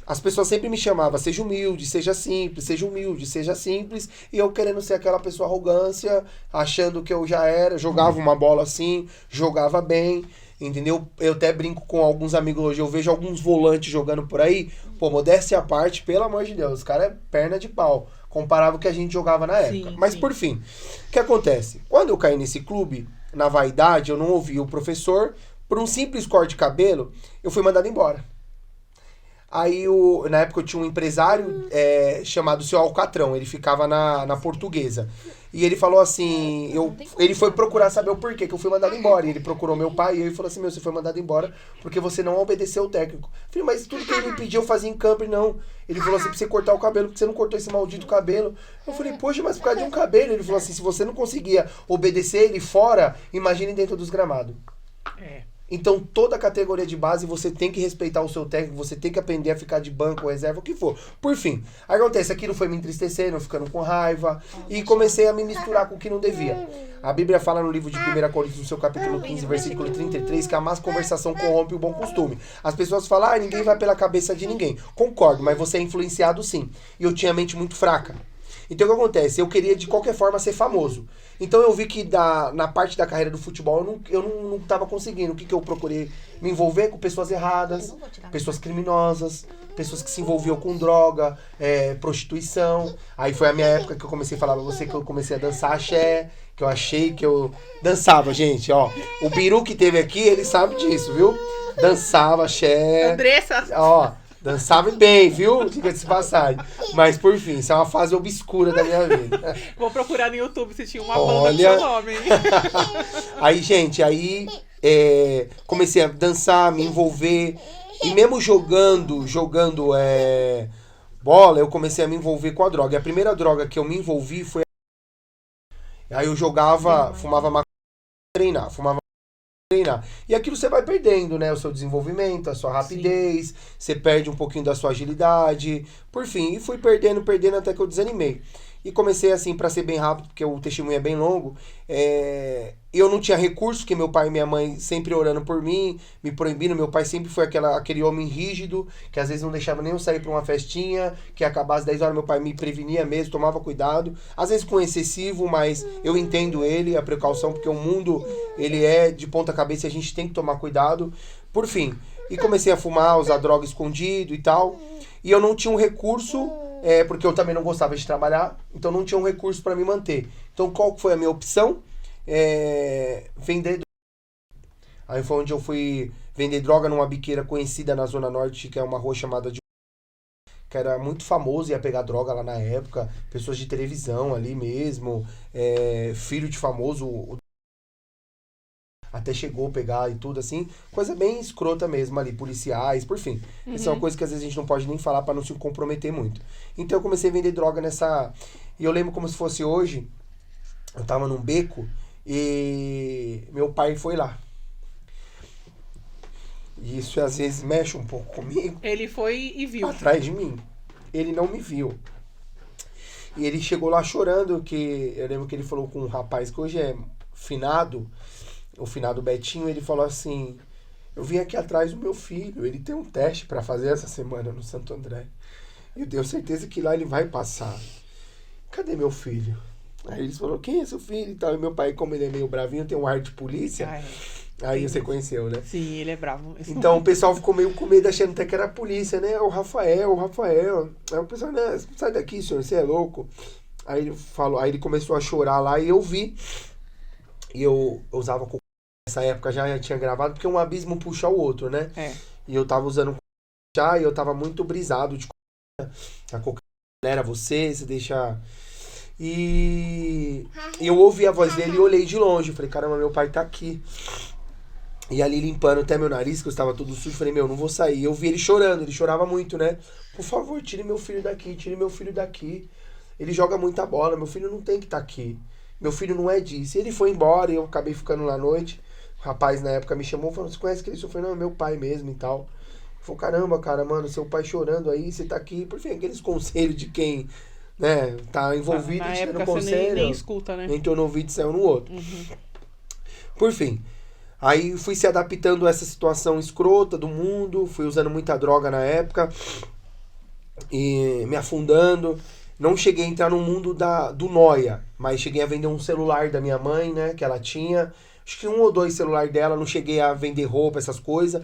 as pessoas sempre me chamavam, seja humilde, seja simples, seja humilde, seja simples, e eu querendo ser aquela pessoa arrogância, achando que eu já era, jogava uma bola assim, jogava bem, entendeu? Eu até brinco com alguns amigos hoje, eu vejo alguns volantes jogando por aí, pô, modéstia à parte, pelo amor de Deus, os caras é perna de pau, comparava o que a gente jogava na época. Sim, mas sim. Por fim, o que acontece? Quando eu caí nesse clube, na vaidade, eu não ouvi o professor, por um simples corte de cabelo, eu fui mandado embora. Aí, na época, eu tinha um empresário chamado Seu Alcatrão, ele ficava na Portuguesa. E ele falou assim, ele foi procurar saber o porquê que eu fui mandado embora. E ele procurou meu pai e ele falou assim, você foi mandado embora porque você não obedeceu o técnico. Eu falei, mas tudo que ele me pediu eu fazia em campo e não. Ele falou assim, pra você cortar o cabelo, porque você não cortou esse maldito cabelo. Eu falei, poxa, mas por causa de um cabelo. Ele falou assim, se você não conseguia obedecer ele fora, imagine dentro dos gramados. Então, toda a categoria de base, você tem que respeitar o seu técnico, você tem que aprender a ficar de banco, reserva, o que for. Por fim, aí acontece, aquilo foi me entristecendo, ficando com raiva, e comecei a me misturar com o que não devia. A Bíblia fala no livro de 1 Coríntios, no seu capítulo 15, versículo 33, que a má conversação corrompe o bom costume. As pessoas falam, ninguém vai pela cabeça de ninguém. Concordo, mas você é influenciado sim. E eu tinha a mente muito fraca. Então, o que acontece? Eu queria, de qualquer forma, ser famoso. Então, eu vi que na parte da carreira do futebol, eu não estava conseguindo. O que eu procurei? Me envolver com pessoas erradas, pessoas criminosas, pessoas que se envolviam com droga, prostituição. Aí foi a minha época que eu comecei a falar pra você que eu comecei a dançar axé, que eu achei que eu dançava, gente, ó. O Biru que teve aqui, ele sabe disso, viu? Dançava axé. Andressa! Ó. Dançava bem, viu? Diga-se de passagem. Mas, por fim, isso é uma fase obscura da minha vida. Vou procurar no YouTube se tinha uma banda com seu nome. Aí, gente, comecei a dançar, me envolver. E mesmo jogando bola, eu comecei a me envolver com a droga. E a primeira droga que eu me envolvi foi... Aí eu jogava, fumava maconha, treinar. E aquilo você vai perdendo, né? O seu desenvolvimento, a sua rapidez, você perde um pouquinho da sua agilidade. Por fim, e fui perdendo até que eu desanimei. E comecei assim, pra ser bem rápido, porque o testemunho é bem longo. Eu não tinha recurso, porque meu pai e minha mãe sempre orando por mim, me proibindo. Meu pai sempre foi aquele homem rígido, que às vezes não deixava nem eu sair pra uma festinha, que ia acabar às 10 horas, meu pai me prevenia mesmo, tomava cuidado. Às vezes com excessivo, mas eu entendo ele, a precaução, porque o mundo, ele é de ponta cabeça e a gente tem que tomar cuidado. Por fim, e comecei a fumar, usar droga escondido e tal. E eu não tinha um recurso... porque eu também não gostava de trabalhar, então não tinha um recurso para me manter. Então qual foi a minha opção? Vender droga. Aí foi onde eu fui vender droga numa biqueira conhecida na Zona Norte, que é uma rua chamada de... que era muito famoso, ia pegar droga lá na época, pessoas de televisão ali mesmo, filho de famoso... Até chegou a pegar e tudo assim, coisa bem escrota mesmo ali, policiais, por fim. Essa é uma coisa que às vezes a gente não pode nem falar pra não se comprometer muito. Então eu comecei a vender droga nessa... E eu lembro como se fosse hoje, eu tava num beco e meu pai foi lá. E isso às vezes mexe um pouco comigo. Ele foi e viu. Atrás de mim. Ele não me viu. E ele chegou lá chorando, que eu lembro que ele falou com um rapaz que hoje é finado, o finado Betinho, ele falou assim, eu vim aqui atrás do meu filho, ele tem um teste para fazer essa semana no Santo André. Eu tenho certeza que lá ele vai passar. Cadê meu filho? Aí eles falaram, quem é seu filho e tal? E meu pai, como ele é meio bravinho, tem um ar de polícia. Ai, Aí você conheceu, né? sim, ele é bravo mesmo. Então o pessoal ficou meio com medo, achando até que era a polícia, né? O Rafael. Aí o pessoal, né? Sai daqui, senhor, você é louco. Aí ele falou, aí ele começou a chorar lá e eu vi. E eu usava cocaína nessa época, já tinha gravado, porque um abismo puxa o outro, né? É. E eu tava usando já e eu tava muito brisado de cocaína. A cocaína era você deixa. E eu ouvi a voz dele e olhei de longe. Falei, caramba, meu pai tá aqui. E ali limpando até meu nariz, que eu estava todo sujo, falei, meu, não vou sair. Eu vi ele chorando, ele chorava muito, né? Por favor, tire meu filho daqui, tire meu filho daqui. Ele joga muita bola, meu filho não tem que estar aqui. Meu filho não é disso. E ele foi embora e eu acabei ficando lá à noite. O rapaz na época me chamou, falou, você conhece aquele? Eu falei, não, é meu pai mesmo e tal. Ele falou, caramba, cara, mano, seu pai chorando aí, você tá aqui. Por fim, aqueles conselhos de quem, né, tá envolvido, na te dando época você conselho. nem escuta, né? Entrou no ouvido e saiu no outro. Uhum. Por fim, aí fui se adaptando a essa situação escrota do mundo, fui usando muita droga na época e me afundando. Não cheguei a entrar no mundo do Noia, mas cheguei a vender um celular da minha mãe, né, que ela tinha. Acho que 1 ou 2 celulares dela, não cheguei a vender roupa, essas coisas.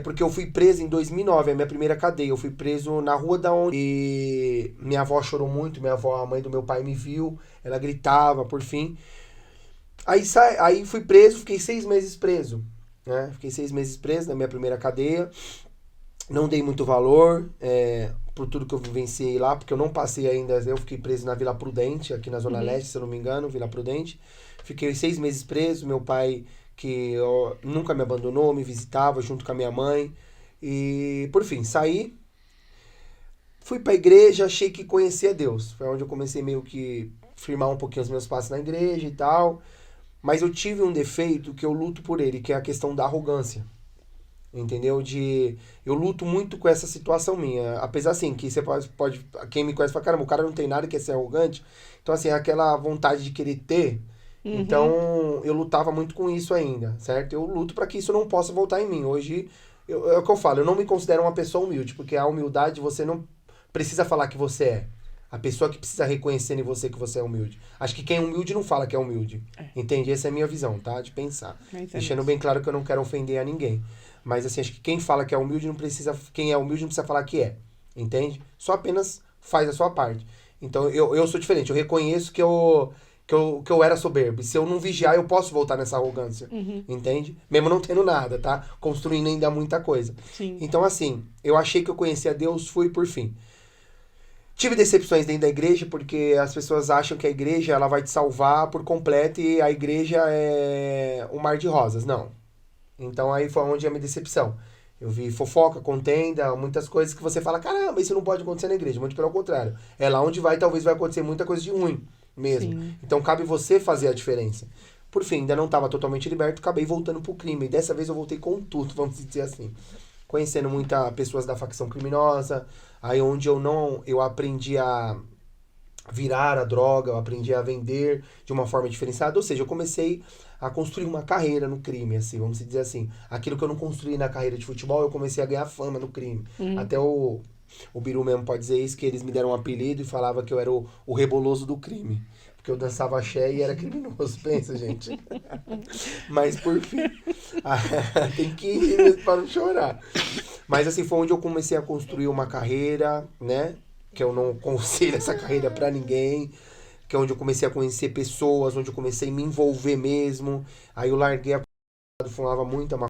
Porque eu fui preso em 2009, a minha primeira cadeia. Eu fui preso na rua da onde... E minha avó chorou muito, minha avó, a mãe do meu pai, me viu. Ela gritava, por fim. Aí fui preso, fiquei 6 meses preso, né? Fiquei 6 meses preso na minha primeira cadeia. Não dei muito valor por tudo que eu vivenciei lá, porque eu não passei ainda. Eu fiquei preso na Vila Prudente, aqui na Zona Leste, se eu não me engano, Vila Prudente. Fiquei 6 meses preso, meu pai, que nunca me abandonou, me visitava junto com a minha mãe. E, por fim, saí. Fui pra igreja, achei que conhecia Deus. Foi onde eu comecei meio que firmar um pouquinho os meus passos na igreja e tal. Mas eu tive um defeito que eu luto por ele, que é a questão da arrogância. Entendeu? Eu luto muito com essa situação minha. Apesar, assim, que você pode quem me conhece fala, caramba, o cara não tem nada que quer ser arrogante. Então, assim, aquela vontade de querer ter. Uhum. Então, eu lutava muito com isso ainda, certo? Eu luto para que isso não possa voltar em mim. Hoje, é o que eu falo, eu não me considero uma pessoa humilde, porque a humildade você não precisa falar que você é. A pessoa que precisa reconhecer em você que você é humilde. Acho que quem é humilde não fala que é humilde. Entende? Essa é a minha visão, tá? De pensar. Deixando bem claro que eu não quero ofender a ninguém. Mas, assim, acho que quem fala que é humilde não precisa... Quem é humilde não precisa falar que é. Entende? Só apenas faz a sua parte. Então, eu sou diferente. Eu reconheço que eu era soberbo. E se eu não vigiar, eu posso voltar nessa arrogância. Uhum. Entende? Mesmo não tendo nada, tá? Construindo ainda muita coisa. Sim. Então, assim, eu achei que eu conhecia Deus, fui por fim. Tive decepções dentro da igreja, porque as pessoas acham que a igreja ela vai te salvar por completo e a igreja é um mar de rosas. Não. Então aí foi onde a minha decepção. Eu vi fofoca, contenda, muitas coisas que você fala, caramba, isso não pode acontecer na igreja. Muito pelo contrário. É lá onde talvez vai acontecer muita coisa de ruim mesmo. Sim. Então cabe você fazer a diferença. Por fim, ainda não estava totalmente liberto, acabei voltando pro crime. E dessa vez eu voltei com tudo, vamos dizer assim. Conhecendo muitas pessoas da facção criminosa, aí onde eu aprendi a virar a droga, eu aprendi a vender de uma forma diferenciada, ou seja, eu comecei a construir uma carreira no crime, assim, vamos dizer assim. Aquilo que eu não construí na carreira de futebol, eu comecei a ganhar fama no crime. Até o Biru mesmo pode dizer isso, que eles me deram um apelido e falava que eu era o reboloso do crime. Porque eu dançava axé e era criminoso, pensa, gente. Mas, por fim, tem que ir mesmo para não chorar. Mas, assim, foi onde eu comecei a construir uma carreira, né? Que eu não aconselho essa carreira para ninguém. Que é onde eu comecei a conhecer pessoas, onde eu comecei a me envolver mesmo. Aí eu larguei fumava muita maconha.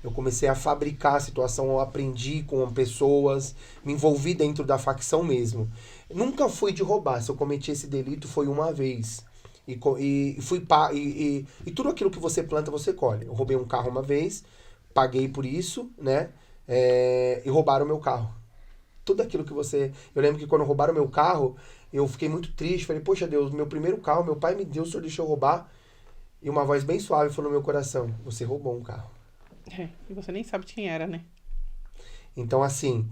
Eu comecei a fabricar a situação, eu aprendi com pessoas, me envolvi dentro da facção mesmo. Nunca fui de roubar, se eu cometi esse delito foi uma vez. E tudo aquilo que você planta, você colhe. Eu roubei um carro uma vez, paguei por isso, né? E roubaram o meu carro. Tudo aquilo que você... Eu lembro que quando roubaram o meu carro, eu fiquei muito triste. Falei, poxa Deus, meu primeiro carro, meu pai me deu, o senhor deixou eu roubar. E uma voz bem suave falou no meu coração, você roubou um carro. E você nem sabe quem era, né? Então, assim,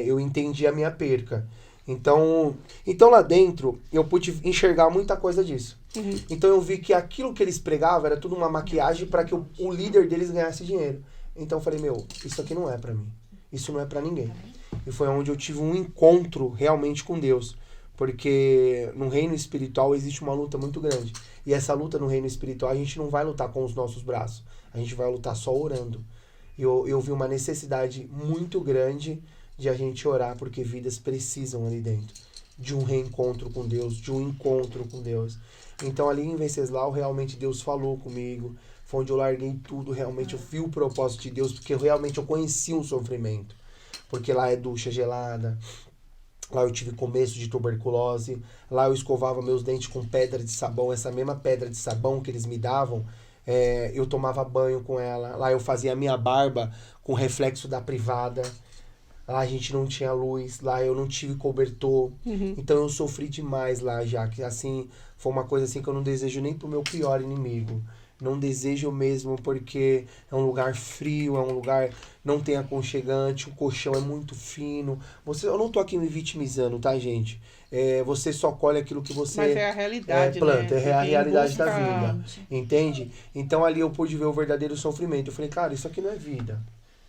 eu entendi a minha perca. Então lá dentro, eu pude enxergar muita coisa disso. Uhum. Então eu vi que aquilo que eles pregavam era tudo uma maquiagem para que o líder deles ganhasse dinheiro. Então eu falei, meu, isso aqui não é para mim. Isso não é para ninguém. E foi onde eu tive um encontro realmente com Deus. Porque no reino espiritual existe uma luta muito grande. E essa luta no reino espiritual, a gente não vai lutar com os nossos braços. A gente vai lutar só orando. Eu vi uma necessidade muito grande de a gente orar, porque vidas precisam ali dentro. De um reencontro com Deus, de um encontro com Deus. Então ali em Venceslau, realmente Deus falou comigo. Foi onde eu larguei tudo, realmente eu vi o propósito de Deus, porque realmente eu conheci um sofrimento. Porque lá é ducha gelada. Lá eu tive começo de tuberculose. Lá eu escovava meus dentes com pedra de sabão. Essa mesma pedra de sabão que eles me davam, eu tomava banho com ela. Lá eu fazia a minha barba com reflexo da privada. Lá a gente não tinha luz. Lá eu não tive cobertor. Uhum. Então eu sofri demais lá já. Que assim, foi uma coisa assim que eu não desejo nem pro meu pior inimigo. Não desejo mesmo, porque é um lugar frio, é um lugar não tem aconchegante, o colchão é muito fino. Eu não tô aqui me vitimizando, tá, gente? Você só colhe aquilo que você Mas é a realidade, planta, né? é a Quem realidade da busca- vida, entende? Então ali eu pude ver o verdadeiro sofrimento. Eu falei, cara, isso aqui não é vida.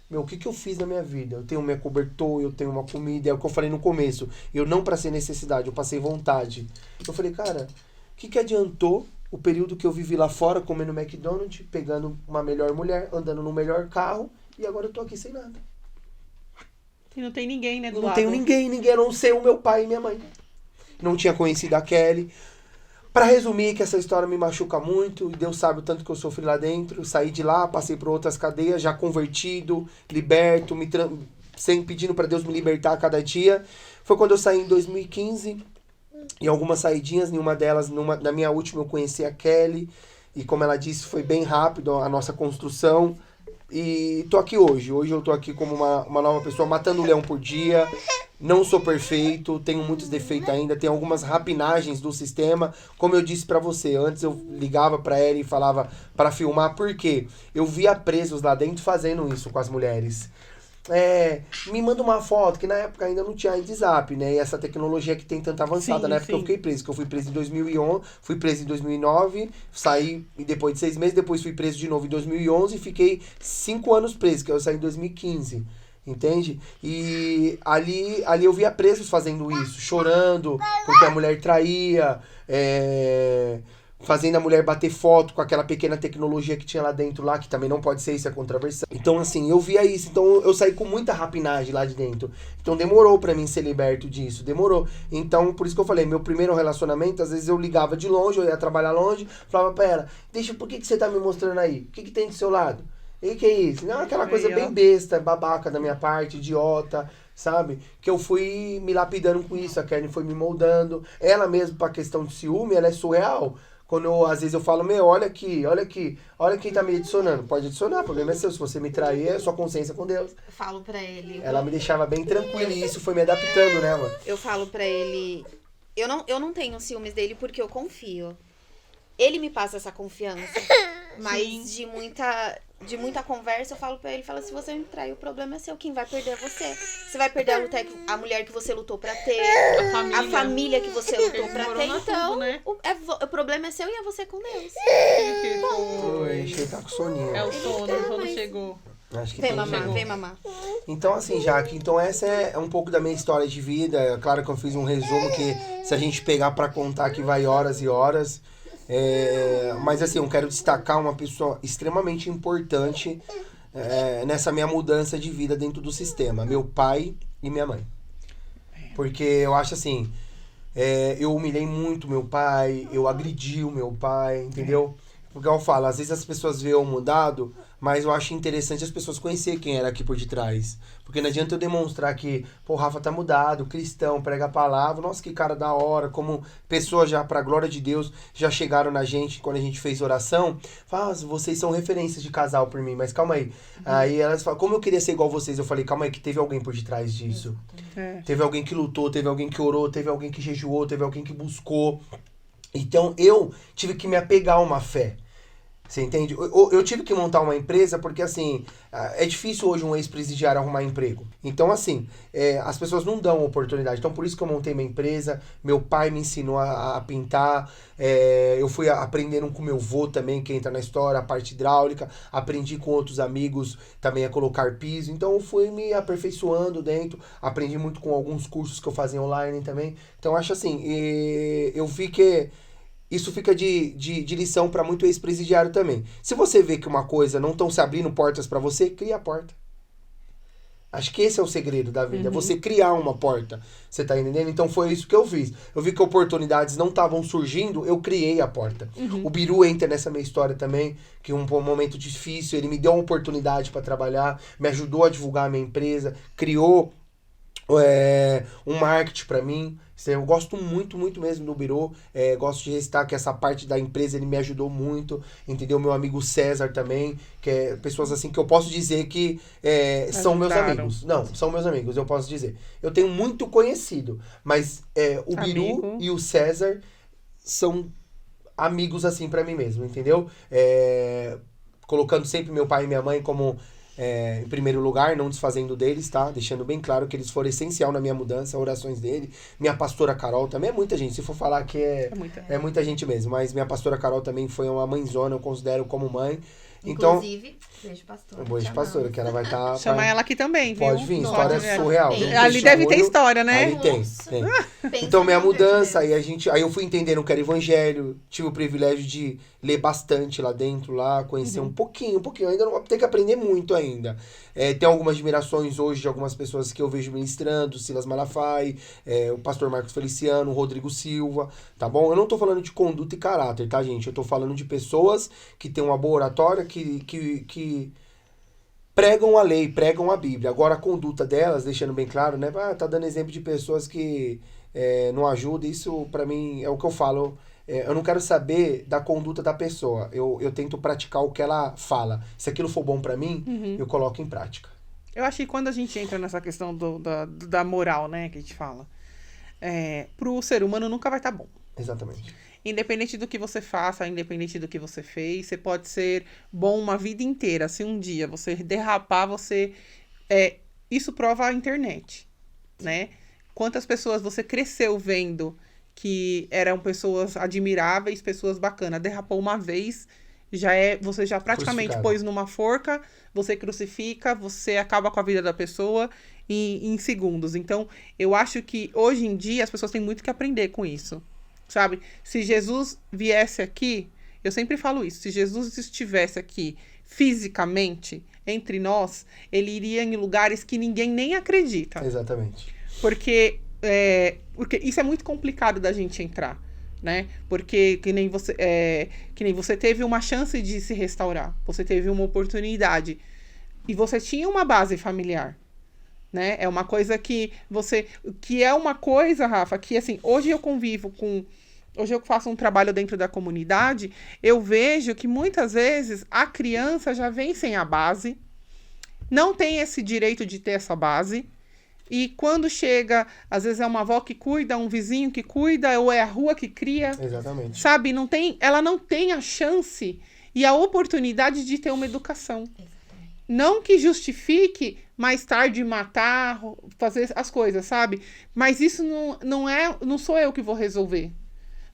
Meu, o que que eu fiz na minha vida? Eu tenho minha cobertor, eu tenho uma comida, é o que eu falei no começo. Eu não passei necessidade, eu passei vontade. Eu falei, cara, o que que adiantou o período que eu vivi lá fora, comendo McDonald's, pegando uma melhor mulher, andando no melhor carro, e agora eu tô aqui sem nada. E não tem ninguém, né, do Não lado. tenho ninguém, a não ser o meu pai e minha mãe. Não tinha conhecido a Kelly. Pra resumir, que essa história me machuca muito, e Deus sabe o tanto que eu sofri lá dentro. Saí de lá, passei por outras cadeias, já convertido, liberto, sem pedindo pra Deus me libertar a cada dia. Foi quando eu saí em 2015, em algumas saidinhas, nenhuma delas, na minha última eu conheci a Kelly, e como ela disse, foi bem rápido a nossa construção. E tô aqui hoje. Hoje eu tô aqui como uma nova pessoa, matando um leão por dia. Não sou perfeito, tenho muitos defeitos ainda, tenho algumas rapinagens do sistema. Como eu disse pra você, antes eu ligava pra ela e falava pra filmar, porque eu via presos lá dentro fazendo isso com as mulheres. Me manda uma foto, que na época ainda não tinha WhatsApp, né? E essa tecnologia que tem tanta avançada. Sim, Na época sim. eu fiquei preso, que eu fui preso em 2011, fui preso em 2009, saí e depois de 6 meses, depois fui preso de novo em 2011 e fiquei 5 anos preso, que eu saí em 2015. Entende? E ali eu via presos fazendo isso, chorando porque a mulher traía, fazendo a mulher bater foto com aquela pequena tecnologia que tinha lá dentro, lá, que também não pode ser, isso é controversão. Então, assim, eu via isso, então eu saí com muita rapinagem lá de dentro. Então demorou pra mim ser liberto disso, demorou. Então, por isso que eu falei, meu primeiro relacionamento, às vezes eu ligava de longe, eu ia trabalhar longe, falava, pera, por que você tá me mostrando aí? O que tem do seu lado? E que é isso? Não, aquela coisa bem besta, babaca da minha parte, idiota, sabe? Que eu fui me lapidando com isso, a Karen foi me moldando. Ela mesmo, pra questão de ciúme, ela é surreal. Quando às vezes eu falo, olha aqui, olha quem tá me adicionando. Pode adicionar, o problema é seu. Se você me trair, é sua consciência com Deus. Eu falo pra ele. Ela me deixava bem tranquila e isso foi me adaptando, né, mano? Eu falo pra ele. Eu não tenho ciúmes dele porque eu confio. Ele me passa essa confiança. Mas de muita conversa, eu falo pra ele, se você me trair, o problema é seu, quem vai perder é você. Você vai perder a mulher que você lutou pra ter, a família que você lutou pra ter. Então, tudo, né? o problema é seu e é você com Deus. Oi, achei que tá com soninho. É o sono chegou. Acho que Vem tem mamar, jeito. vem mamar. Então, assim, Jaque, essa é um pouco da minha história de vida. É claro que eu fiz um resumo que, se a gente pegar pra contar, que vai horas e horas. Mas, assim, eu quero destacar uma pessoa extremamente importante nessa minha mudança de vida dentro do sistema. Meu pai e minha mãe. Porque eu acho, assim, eu humilhei muito meu pai, eu agredi o meu pai, entendeu? Porque eu falo, às vezes as pessoas veem eu mudado, mas eu acho interessante as pessoas conhecerem quem era aqui por detrás. Porque não adianta eu demonstrar que, pô, o Rafa tá mudado, cristão, prega a palavra, nossa, que cara da hora, como pessoas já, pra glória de Deus, já chegaram na gente, quando a gente fez oração, falam, vocês são referências de casal por mim, mas calma aí. Aí elas falam, como eu queria ser igual vocês? Eu falei, calma aí, que teve alguém por detrás disso. Teve alguém que lutou, teve alguém que orou, teve alguém que jejuou, teve alguém que buscou. Então eu tive que me apegar a uma fé. Você entende? Eu tive que montar uma empresa porque, assim, é difícil hoje um ex-presidiário arrumar emprego. Então, assim, as pessoas não dão oportunidade. Então, por isso que eu montei minha empresa. Meu pai me ensinou a pintar. Eu fui aprendendo com meu avô também, que entra na história, a parte hidráulica. Aprendi com outros amigos também a colocar piso. Então, eu fui me aperfeiçoando dentro. Aprendi muito com alguns cursos que eu fazia online também. Então, acho assim, eu vi que isso fica de lição para muito ex-presidiário também. Se você vê que uma coisa não estão se abrindo portas para você, cria a porta. Acho que esse é o segredo da vida, você criar uma porta. Você tá entendendo? Então foi isso que eu fiz. Eu vi que oportunidades não estavam surgindo, eu criei a porta. O Biru entra nessa minha história também, que um momento difícil, ele me deu uma oportunidade para trabalhar, me ajudou a divulgar a minha empresa, criou um marketing para mim. Eu gosto muito, muito mesmo do Biru. Gosto de ressaltar que essa parte da empresa ele me ajudou muito, entendeu? Meu amigo César também, que é pessoas assim que eu posso dizer que são meus amigos. Não, são meus amigos, eu posso dizer. Eu tenho muito conhecido, mas o Biru e o César são amigos assim para mim mesmo, entendeu? Colocando sempre meu pai e minha mãe como em primeiro lugar, não desfazendo deles, tá? Deixando bem claro que eles foram essencial na minha mudança, orações dele. Minha pastora Carol também é muita gente. Se for falar que é muita gente mesmo. Mas minha pastora Carol também foi uma mãezona, eu considero como mãe. Então, inclusive, beijo, pastora. Beijo, pastora, que ela vai estar... Chamar ela aqui também, viu? Pode vir, história surreal. Ali deve ter história, né? Ali tem. Então, minha mudança, aí eu fui entendendo que era evangelho, tive o privilégio de ler bastante lá dentro, conhecer um pouquinho, ainda não tenho que aprender muito ainda. Tem algumas admirações hoje de algumas pessoas que eu vejo ministrando, Silas Malafaia, o pastor Marcos Feliciano, o Rodrigo Silva, tá bom? Eu não tô falando de conduta e caráter, tá, gente? Eu tô falando de pessoas que têm uma boa oratória, que pregam a lei, pregam a Bíblia. Agora a conduta delas, deixando bem claro, né? Tá dando exemplo de pessoas que não ajudam. Isso pra mim é o que eu falo. Eu não quero saber da conduta da pessoa. Eu tento praticar o que ela fala. Se aquilo for bom pra mim, eu coloco em prática. Eu acho que quando a gente entra nessa questão da moral, né, que a gente fala, pro ser humano nunca vai estar bom. Exatamente. Independente do que você faça, independente do que você fez, você pode ser bom uma vida inteira. Se um dia você derrapar, isso prova a internet, né? Quantas pessoas você cresceu vendo que eram pessoas admiráveis, pessoas bacanas. Derrapou uma vez, você já praticamente pôs numa forca, você crucifica, você acaba com a vida da pessoa em segundos. Então, eu acho que hoje em dia as pessoas têm muito que aprender com isso. Sabe? Se Jesus viesse aqui, eu sempre falo isso, se Jesus estivesse aqui fisicamente entre nós, ele iria em lugares que ninguém nem acredita. Exatamente. Porque isso é muito complicado da gente entrar, né? Porque que nem você teve uma chance de se restaurar, você teve uma oportunidade e você tinha uma base familiar. Né? É uma coisa que é uma coisa, Rafa, que assim, hoje eu faço um trabalho dentro da comunidade, eu vejo que muitas vezes a criança já vem sem a base, não tem esse direito de ter essa base, e quando chega, às vezes é uma avó que cuida, um vizinho que cuida, ou é a rua que cria. Exatamente. Sabe? Ela não tem a chance e a oportunidade de ter uma educação. Não que justifique mais tarde matar, fazer as coisas, sabe? Mas isso não sou eu que vou resolver.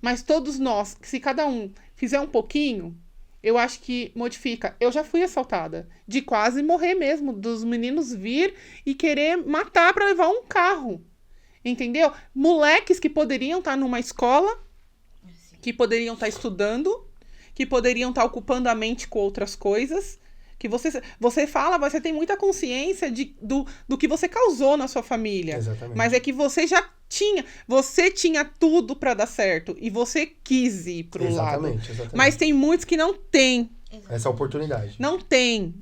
Mas todos nós, se cada um fizer um pouquinho, eu acho que modifica. Eu já fui assaltada, de quase morrer mesmo, dos meninos vir e querer matar para levar um carro. Entendeu? Moleques que poderiam estar numa escola, que poderiam estar estudando, que poderiam estar ocupando a mente com outras coisas. Que você fala, você tem muita consciência do que você causou na sua família. Exatamente. Mas é que você tinha tudo para dar certo e você quis ir pro lado. Exatamente. Mas tem muitos que não têm essa oportunidade. Não tem.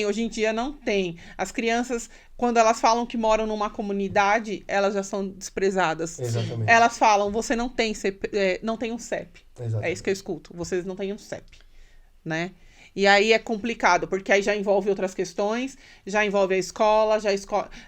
Hoje em dia não tem. As crianças, quando elas falam que moram numa comunidade, elas já são desprezadas. Exatamente. Elas falam, você não tem um CEP. Exatamente. É isso que eu escuto. Vocês não têm um CEP, né? E aí é complicado, porque aí já envolve outras questões, já envolve a escola,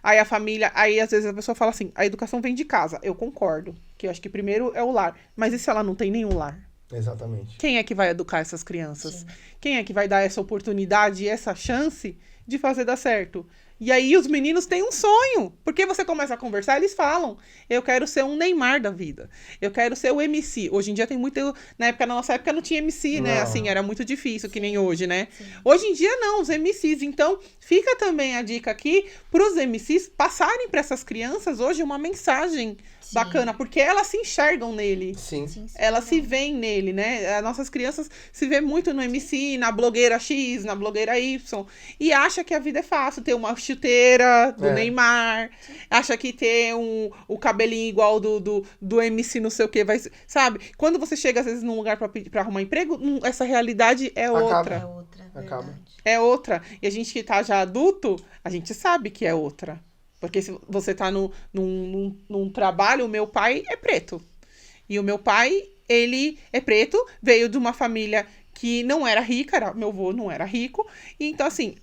aí a família, aí às vezes a pessoa fala assim, a educação vem de casa. Eu concordo, que eu acho que primeiro é o lar. Mas e se ela não tem nenhum lar? Exatamente. Quem é que vai educar essas crianças? Sim. Quem é que vai dar essa oportunidade e essa chance de fazer dar certo? E aí os meninos têm um sonho. Porque você começa a conversar, eles falam: eu quero ser um Neymar da vida. Eu quero ser o MC. Hoje em dia tem muito... Na nossa época não tinha MC, né? Não. Assim, era muito difícil, que nem hoje, né? Sim. Hoje em dia não, os MCs. Então, fica também a dica aqui pros MCs passarem para essas crianças hoje uma mensagem Sim. bacana. Porque elas se enxergam nele. Sim. Sim, sim, Elas se verdade. veem nele, né? As nossas crianças se vê muito no MC, na blogueira X, na blogueira Y. E acha que a vida é fácil. Ter uma chuteira do É. Neymar. Acha que ter o cabelinho igual do MC não sei o que. Sabe? Quando você chega, às vezes, num lugar pra arrumar emprego, essa realidade é Acaba. outra. É outra, Acaba. verdade. É outra. E a gente que tá já adulto, a gente sabe que é outra. Porque se você tá num trabalho, o meu pai é preto. E o meu pai, ele é preto, veio de uma família que não era rica, meu avô não era rico. E então, assim,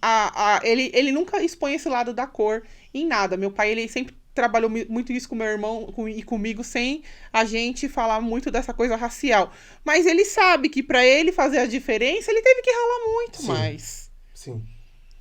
ele nunca expõe esse lado da cor em nada. Meu pai, ele sempre trabalhou muito isso com meu irmão e comigo, sem a gente falar muito dessa coisa racial. Mas ele sabe que pra ele fazer a diferença, ele teve que ralar muito Sim. mais. Sim.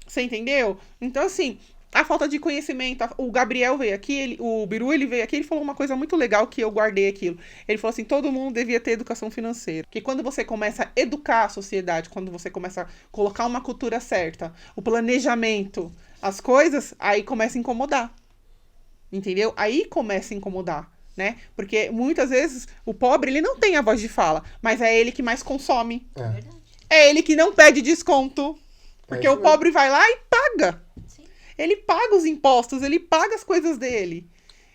Você entendeu? Então, assim, a falta de conhecimento. O Gabriel veio aqui, o Biru, ele veio aqui, ele falou uma coisa muito legal que eu guardei aquilo. Ele falou assim, todo mundo devia ter educação financeira. Porque quando você começa a educar a sociedade, quando você começa a colocar uma cultura certa, o planejamento, as coisas, aí começa a incomodar. Entendeu? Aí começa a incomodar, né? Porque muitas vezes o pobre, ele não tem a voz de fala, mas é ele que mais consome. É. Verdade. É ele que não pede desconto. Porque isso o pobre vai lá e paga. Sim. Ele paga os impostos, ele paga as coisas dele.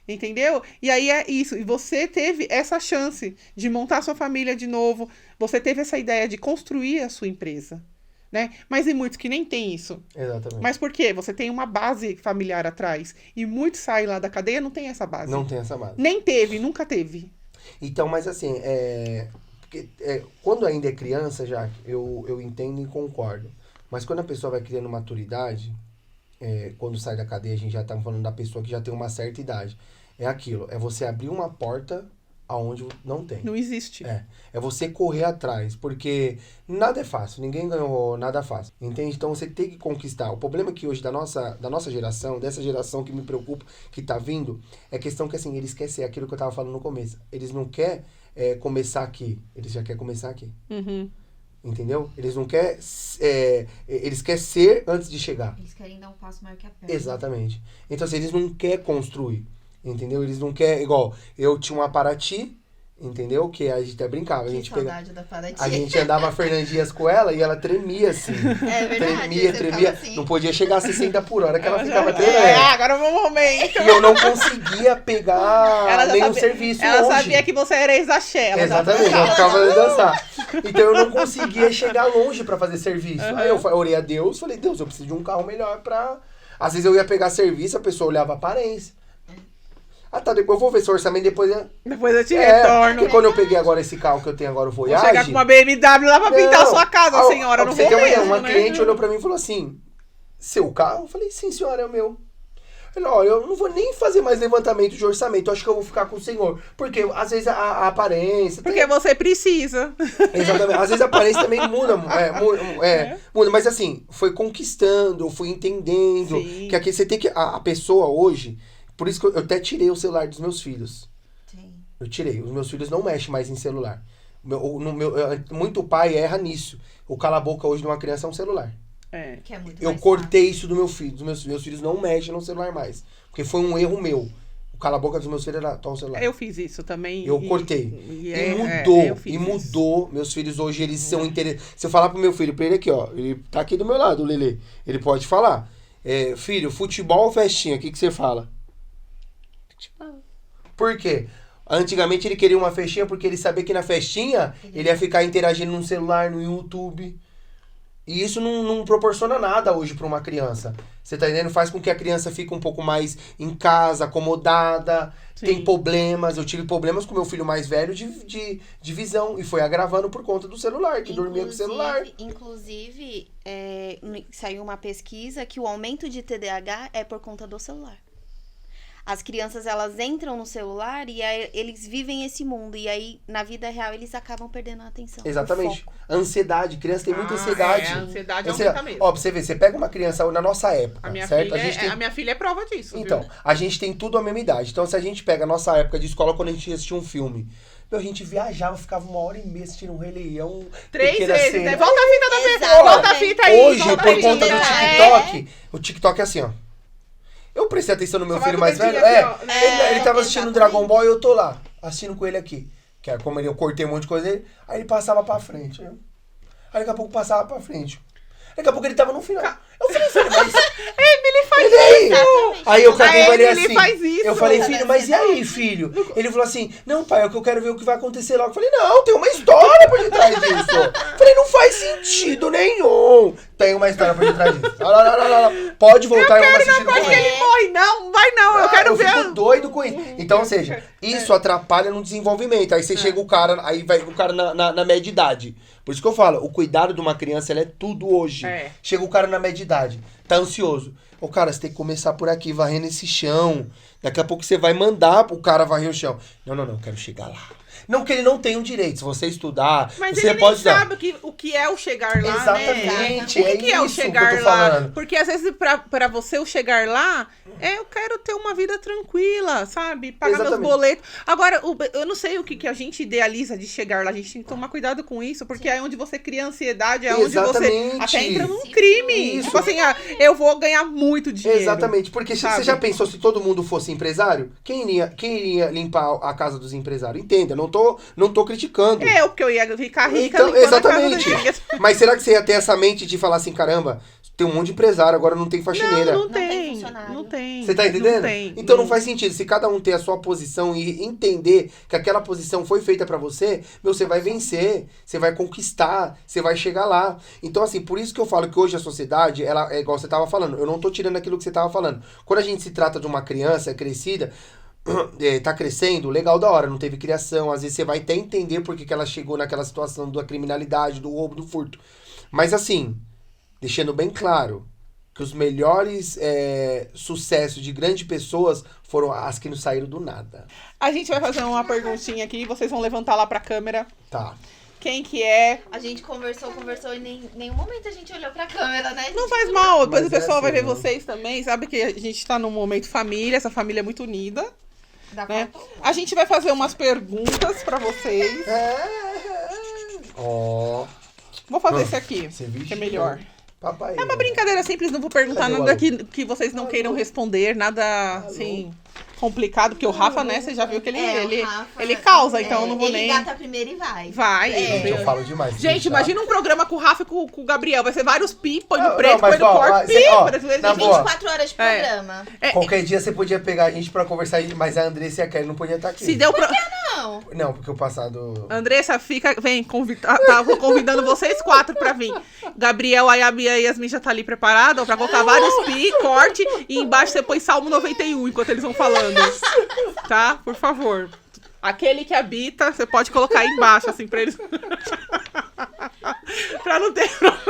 Entendeu? E aí é isso. E você teve essa chance de montar sua família de novo. Você teve essa ideia de construir a sua empresa. Né? Mas tem muitos que nem tem isso. Exatamente. Mas por quê? Você tem uma base familiar atrás. E muitos saem lá da cadeia e não tem essa base. Não tem essa base. Nem teve, nunca teve. Então, mas assim, porque, quando ainda é criança, já eu entendo e concordo. Mas quando a pessoa vai criando maturidade, quando sai da cadeia, a gente já tá falando da pessoa que já tem uma certa idade. É aquilo, é você abrir uma porta aonde não tem. Não existe. É você correr atrás, porque nada é fácil, ninguém ganhou nada fácil, entende? Então você tem que conquistar. O problema é que hoje da nossa geração, dessa geração que me preocupa, que tá vindo, é questão que assim, eles querem ser aquilo que eu tava falando no começo. Eles não querem começar aqui, eles já querem começar aqui. Uhum. Entendeu? Eles não querem... eles querem ser antes de chegar. Eles querem dar um passo maior que a perna. Exatamente. Então assim, eles não querem construir. Entendeu? Eles não querem... Igual, eu tinha uma Paraty, entendeu? Que a gente até brincava. Que A gente saudade da Paraty. A gente andava Fernandias com ela e ela tremia assim. É verdade. Tremia, você tremia. ficava assim. Não podia chegar a 60 por hora que ela ficava já... tremendo. agora é o meu momento. E eu não conseguia pegar nenhum serviço ela longe. sabia que você era ex-axé. Exatamente, ela ficava dançar. Então eu não conseguia chegar longe pra fazer serviço. Uhum. Aí eu orei a Deus, falei, Deus, eu preciso de um carro melhor pra... Às vezes eu ia pegar serviço, a pessoa olhava a aparência. Ah, tá, depois eu vou ver seu orçamento, depois eu te retorno. Porque quando eu peguei agora esse carro que eu tenho agora, o Vou Voyage... chegar com uma BMW lá pra pintar a sua casa, senhora. Não você vou ter uma ideia, mesmo, uma né? cliente olhou pra mim e falou assim, seu carro? Eu falei, sim, senhora, é o meu. Eu falei, olha, eu não vou nem fazer mais levantamento de orçamento, eu acho que eu vou ficar com o senhor. Porque às vezes a aparência... Porque você precisa. Exatamente. Às vezes a aparência também muda. Muda. Mas assim, foi conquistando, eu fui entendendo. Sim. Que aqui você tem que... A pessoa hoje... Por isso que eu até tirei o celular dos meus filhos. Sim. Eu tirei. Os meus filhos não mexem mais em celular. Muito pai erra nisso. O cala-boca hoje de uma criança é um celular. Que é muito Eu mais cortei isso do meu filho. Dos meus filhos não mexem no celular mais. Porque foi um erro meu. O cala-boca dos meus filhos era o celular. Eu fiz isso também. Eu cortei. Eu fiz isso. Mudou. Meus filhos hoje, eles são interessantes. Se eu falar pro meu filho, pra ele aqui, ó. Ele tá aqui do meu lado, o Lelê. Ele pode falar. Filho, futebol ou festinha? O que você fala? Futebol. Por quê? Antigamente ele queria uma festinha porque ele sabia que na festinha ele ia ficar interagindo no celular, no YouTube. E isso não proporciona nada hoje pra uma criança. Você tá entendendo? Faz com que a criança fique um pouco mais em casa, acomodada, Sim. tem problemas. Eu tive problemas com meu filho mais velho de visão. E foi agravando por conta do celular, que dormia com o celular. Inclusive, saiu uma pesquisa que o aumento de TDAH é por conta do celular. as crianças, elas entram no celular e aí eles vivem esse mundo. E aí, na vida real, eles acabam perdendo a atenção. Exatamente. o foco. Ansiedade. Criança tem muita ansiedade. A ansiedade aumenta mesmo. Ó, pra você ver, você pega uma criança na nossa época, A minha, certo? filha, a minha filha é prova disso, Então, viu? a gente tem tudo a mesma idade. Então, se a gente pega a nossa época de escola, quando a gente assistia um filme, a gente viajava, ficava 1h30 assistindo um Rei Leão. 3 Pequena vezes, Sereia. né? Volta a fita da Exato. TV, volta a fita aí. Hoje, volta por aí. conta do TikTok, o TikTok é assim, ó. Eu prestei atenção no meu Só filho vai mais com o velho. dedinho aqui, ó. Ele tava assistindo exatamente. Dragon Ball e eu tô lá, assistindo com ele aqui. Que é como eu cortei um monte de coisa dele, aí ele passava pra frente. Aí daqui a pouco passava pra frente. Daqui a pouco ele tava no final. Eu falei, filho, mas... Ele faz Ele aí? Exatamente. Aí eu caguei pra ele Ele assim. faz isso. Eu falei, filho, mas e aí, filho? Ele falou assim, não, pai, é o que eu quero ver o que vai acontecer logo. Eu falei, não, tem uma história por detrás disso. Eu falei, não faz sentido nenhum. Tem uma história por detrás disso. Não. Pode voltar e vamos assistir com Acho que ele. ele morre, não, vai não, eu quero ver. Fico doido com isso. Então, ou seja, isso atrapalha no desenvolvimento. Aí você chega o cara, aí vai o cara na média idade. Por isso que eu falo, o cuidado de uma criança, ela é tudo hoje. É. Chega o cara na média idade, tá ansioso. Ô, cara, você tem que começar por aqui, varrendo esse chão. Daqui a pouco você vai mandar pro cara varrer o chão. Não, eu quero chegar lá. Não que ele não tenha o direito, se você estudar, Mas você ele pode nem dar. sabe o que é o chegar lá, Exatamente, né? O que é o isso que eu chegar tô lá? falando. Porque às vezes pra você o chegar lá, eu quero ter uma vida tranquila, sabe? Pagar Exatamente. meus boletos. Agora, eu não sei o que a gente idealiza de chegar lá, a gente tem que tomar cuidado com isso, porque é onde você cria ansiedade, é onde você Exatamente. até entra num crime. Isso. Tipo assim, eu vou ganhar muito dinheiro. Exatamente, porque sabe? você já pensou se todo mundo fosse empresário? Quem iria limpar a casa dos empresários? Entenda, não tô criticando. Porque eu ia ficar rica Então, limpando a casa exatamente. dos- Mas será que você ia ter essa mente de falar assim, caramba, tem um monte de empresário, agora não tem faxineira? Não Não tem tem, funcionário. não tem. Você tá entendendo? Não tem. Então não faz sentido. Se cada um ter a sua posição e entender que aquela posição foi feita pra você, você vai vencer, você vai conquistar, você vai chegar lá. Então, assim, por isso que eu falo que hoje a sociedade, ela é igual você tava falando. Eu não tô tirando aquilo que você tava falando. Quando a gente se trata de uma criança crescida, tá crescendo, legal, da hora, não teve criação, às vezes você vai até entender por que ela chegou naquela situação da criminalidade, do roubo, do furto. Mas assim, deixando bem claro que os melhores sucessos de grandes pessoas foram as que não saíram do nada. A gente vai fazer uma perguntinha aqui, vocês vão levantar lá pra câmera. Tá. Quem que é? A gente conversou e em nenhum momento a gente olhou pra câmera, né? Não faz mal, depois Mas o pessoal é vai assim, ver né? vocês também. Sabe que a gente tá num momento família, essa família é muito unida, Dá né? pra- A gente vai fazer umas perguntas pra vocês. Ó. Vou fazer esse aqui, Você viu? que é melhor. Papai. É uma brincadeira simples, não vou perguntar Cadê o nada Alu? que vocês não queiram responder, nada assim complicado, porque o Rafa, né, você já viu que ele o Rafa, ele causa, então eu não vou ele nem... gata primeiro e vai. Vai. Gente, eu falo demais. Gente, tá? imagina um programa com o Rafa e com o Gabriel. Vai ser vários pi, põe no Não, preto, mas, põe no ó, corte, cê- ó, pi. Brasileiro na de boa. 24 horas de É. programa. Qualquer dia você podia pegar a gente pra conversar, mas a Andressa e a Kelly não podiam estar aqui. Se deu pra... Não. Não, porque o passado... Andressa, vem, tá convidando vocês 4 pra vir. Gabriel, a Yabi e a Yasmin já tá ali preparado, ó, pra colocar vários pi, corte, e embaixo você põe Salmo 91 enquanto eles vão falando. Tá? Por favor. Aquele que habita, você pode colocar aí embaixo, assim, pra eles... pra não ter problema.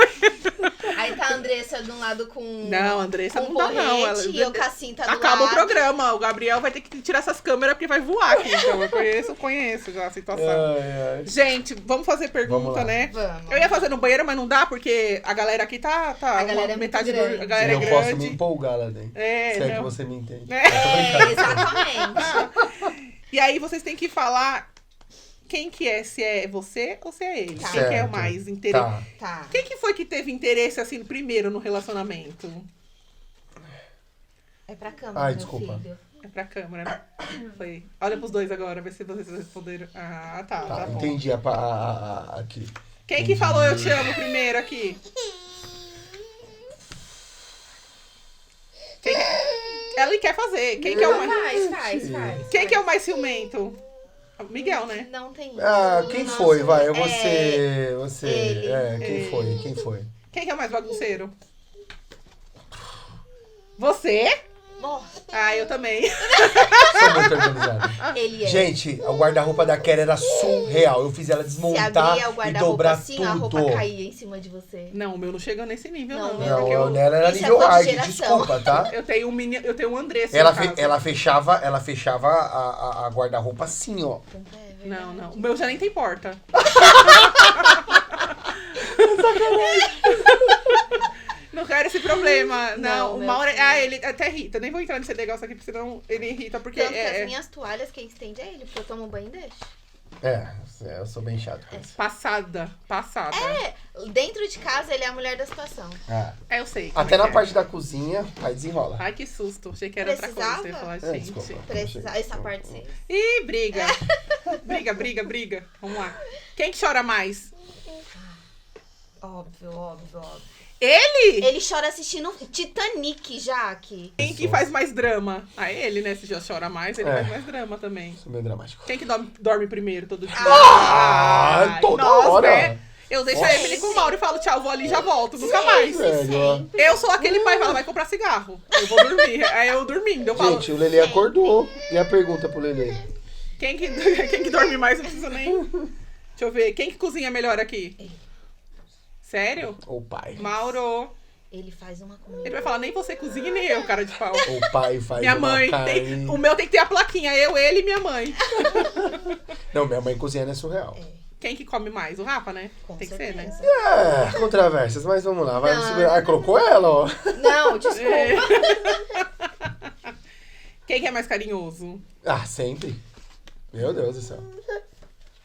Aí tá a Andressa de um lado com Não, Andressa com não dá não. porrete e o Cassim tá do Acaba o lado. programa. O Gabriel vai ter que tirar essas câmeras porque vai voar aqui. Então eu conheço já a situação. Ai, ai. Gente, vamos fazer Vamos pergunta, lá. né? Vamos. Eu ia fazer no banheiro, mas não dá, porque a galera aqui tá A galera é muito metade grande. a galera Eu é posso me grande. empolgar lá dentro. É, Se é que não. você me entende. É. Eu tô brincando. Exatamente. E aí vocês têm que falar quem que é, se é você ou se é ele. Tá. Quem que é o Certo. mais interesse. Tá. Tá. Quem que foi que teve interesse, assim, primeiro no relacionamento? É pra câmera, Ai, meu desculpa. filho. É pra câmera, né? Foi. Olha pros dois agora, ver se vocês responderam. Ah, tá Tá, bom. entendi aqui. Quem que falou eu te amo primeiro aqui? Quem que... Ela quer fazer. Quem que é o mais... Faz. Quem que é o mais ciumento? O Miguel, né? Não tem. Ah, quem foi? Vai, é você. ele. Quem foi? Quem foi? Quem que é o mais bagunceiro? Você? Ah, eu também. Sou muito organizado. Ele é. Gente, o guarda-roupa da Kelly era surreal. Eu fiz ela Se desmontar abria o e guarda-roupa dobrar assim, a roupa tudo. caía em cima de você. Não, o meu não chega nesse nível, Não, não. o meu Não, porque o dela era Isso é nível coisa de hard, geração. desculpa, tá? eu tenho um Andressa Ela, em casa. ela fechava a guarda-roupa assim, ó. É verdade. Não. O meu já nem tem porta. Não quero esse problema. Não, o meu Mauro... filho. Ah, ele até irrita. Nem vou entrar nesse negócio aqui, porque senão ele irrita. Porque Tanto que as minhas toalhas, quem estende é ele, porque eu tomo banho e deixo. Eu sou bem chato com isso. Passada. Dentro de casa, ele é a mulher da situação. Eu sei. como Até é na que é. parte da cozinha, aí desenrola. Ai, que susto. Achei que era outra coisa. Precisava? Você ia falar, É, gente. desculpa. Precisa, essa parte sim. Ih, briga. briga. Vamos lá. Quem que chora mais? Óbvio. Ele? Ele chora assistindo Titanic, Jaque. Quem que faz mais drama? Ah, ele, né? Se já chora mais, ele faz mais drama também. Sou meio dramático. Quem que dorme primeiro todo dia? Toda nós, hora. né? Eu deixo a Emily com o Mauro e falo tchau, vou ali e já volto. Nunca mais. Velho, Eu sou aquele pai que fala, vai comprar cigarro. Eu vou dormir. Aí eu dormindo, eu falo, gente, o Lelê acordou. E a pergunta pro Lelê? quem que dorme mais não precisa nem... Deixa eu ver, quem que cozinha melhor aqui? Sério? O pai. Mauro. Ele faz uma Ele comida. vai falar, nem você cozinha, nem eu, cara de pau. O pai faz Minha uma mãe. carne. O meu tem que ter a plaquinha, eu, ele e minha mãe. Não, minha mãe cozinhando é surreal. Quem que come mais? O Rafa, né? Com tem que ser, né? certeza. Controvérsias, mas vamos lá. Vai Não. segurar. Ah, colocou ela, ó. Não, desculpa. É. Quem que é mais carinhoso? Ah, sempre. Meu Deus do céu.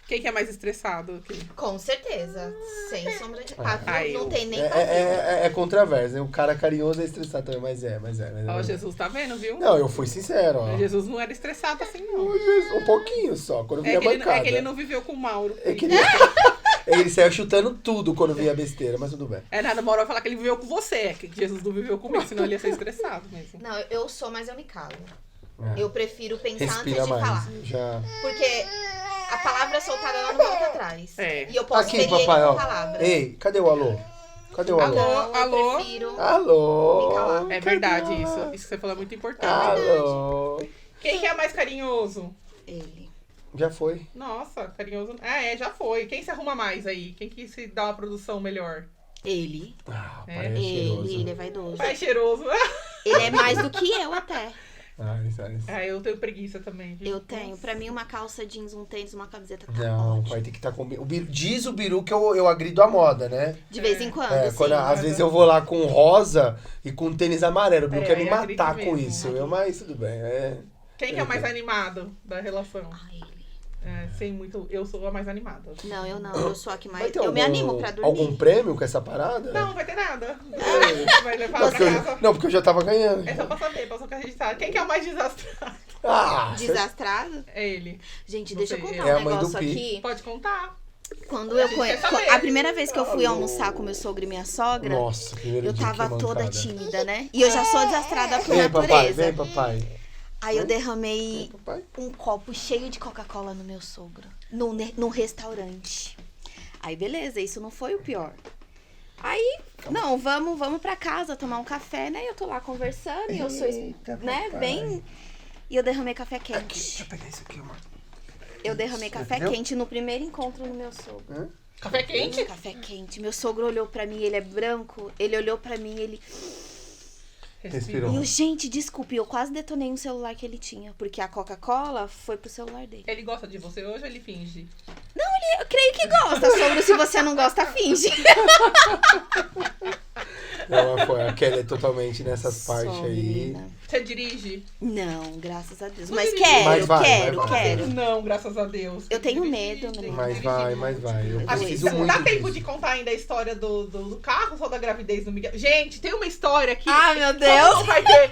Quem que é mais estressado aqui? Com certeza. Sem sombra de... Ah, não eu. tem nem fazer. É controverso, né? O cara carinhoso é estressado também, mas é. Ó, Jesus tá vendo, viu? Não, eu fui sincero, ó. Jesus não era estressado assim, não. Um pouquinho só, quando eu vi a bancada. É que ele não viveu com o Mauro. É que ele saiu chutando tudo quando via besteira, mas tudo bem. É nada, o Mauro vai falar que ele viveu com você. É que Jesus não viveu comigo, senão ele ia ser estressado mesmo. Não, eu sou, mas eu me calo. É. Eu prefiro pensar Respira antes de mais. falar. Já. Porque a palavra soltada ela não volta atrás. É. E eu posso Aqui, ferir ele papai, com ó. palavras. Ei, cadê o alô? Cadê o alô? Alô? Então, eu prefiro... Alô? Me calar. É verdade isso. Isso que você falou é muito importante. Alô? Quem que é mais carinhoso? Ele. Já foi. Nossa, carinhoso. Já foi. Quem se arruma mais aí? Quem que se dá uma produção melhor? Ele. Ah, É. pai é cheiroso. Ele é vaidoso. Pai cheiroso. Ele é mais do que eu até. Ai. Eu tenho preguiça também, viu? Eu tenho. Pra mim, uma calça jeans, um tênis, uma camiseta tá Não, ótimo. pai tem que estar com... Diz o Biru que eu agrido a moda, né? De vez em quando, É, sim. quando às vezes eu vou lá com rosa e com tênis amarelo. O Biru quer me aí agride matar com mesmo. isso. Mas tudo bem. Quem que é o mais animado da relação? Ah, ele. Sem muito... Eu sou a mais animada. Não, eu não. Eu sou a que Vai mais... ter Eu me animo pra dormir. algum prêmio com essa parada? Não, não vai ter nada. Vai levar Porque pra eu, casa. não, porque eu já tava ganhando. É só pra saber, pra só que a gente sabe. Quem que é o mais desastrado? Ah, Desastrado? É ele. Gente, Não deixa eu sei, contar é a um mãe do negócio Pi. aqui. Pode contar. Quando eu gente quer saber. A primeira vez que eu fui almoçar com meu sogro e minha sogra, Nossa, primeiro eu dia que tava toda mancada. tímida, né? E eu já sou desastrada por Vem, papai, natureza. vem, papai. Aí eu derramei Papai. um copo cheio de Coca-Cola no meu sogro. Num restaurante. Aí, beleza, isso não foi o pior. Aí, não, vamos pra casa tomar um café, né? Eu tô lá conversando e eu sou, Eita, né, papai. bem... E eu derramei café Deixa quente. eu pegar isso aqui, amor. Eu derramei café Entendeu? quente no primeiro encontro no meu sogro. Hã? Café quente? Café quente. Meu sogro olhou pra mim, ele é branco. Ele olhou pra mim, ele... Respirou. E eu, gente, desculpe, eu quase detonei um celular que ele tinha. Porque a Coca-Cola foi pro celular dele. Ele gosta de você hoje ou ele finge? Eu creio que gosta, sogro. Se você não gosta, finge. Não, mas foi. A Kelly é totalmente nessas Só, partes aí. menina. Você dirige? Não, graças a Deus. Não Mas dirige. quero, Mas vai, quero, vai, vai. quero. Não, graças a Deus. Eu tenho Dirige, medo, dirige, menina. Mas vai, mas vai. Eu Assim, preciso Não muito dá tempo disso. de contar ainda a história do carro, só da gravidez do Miguel. Gente, tem uma história aqui. Ah, meu Como Deus. não vai ter?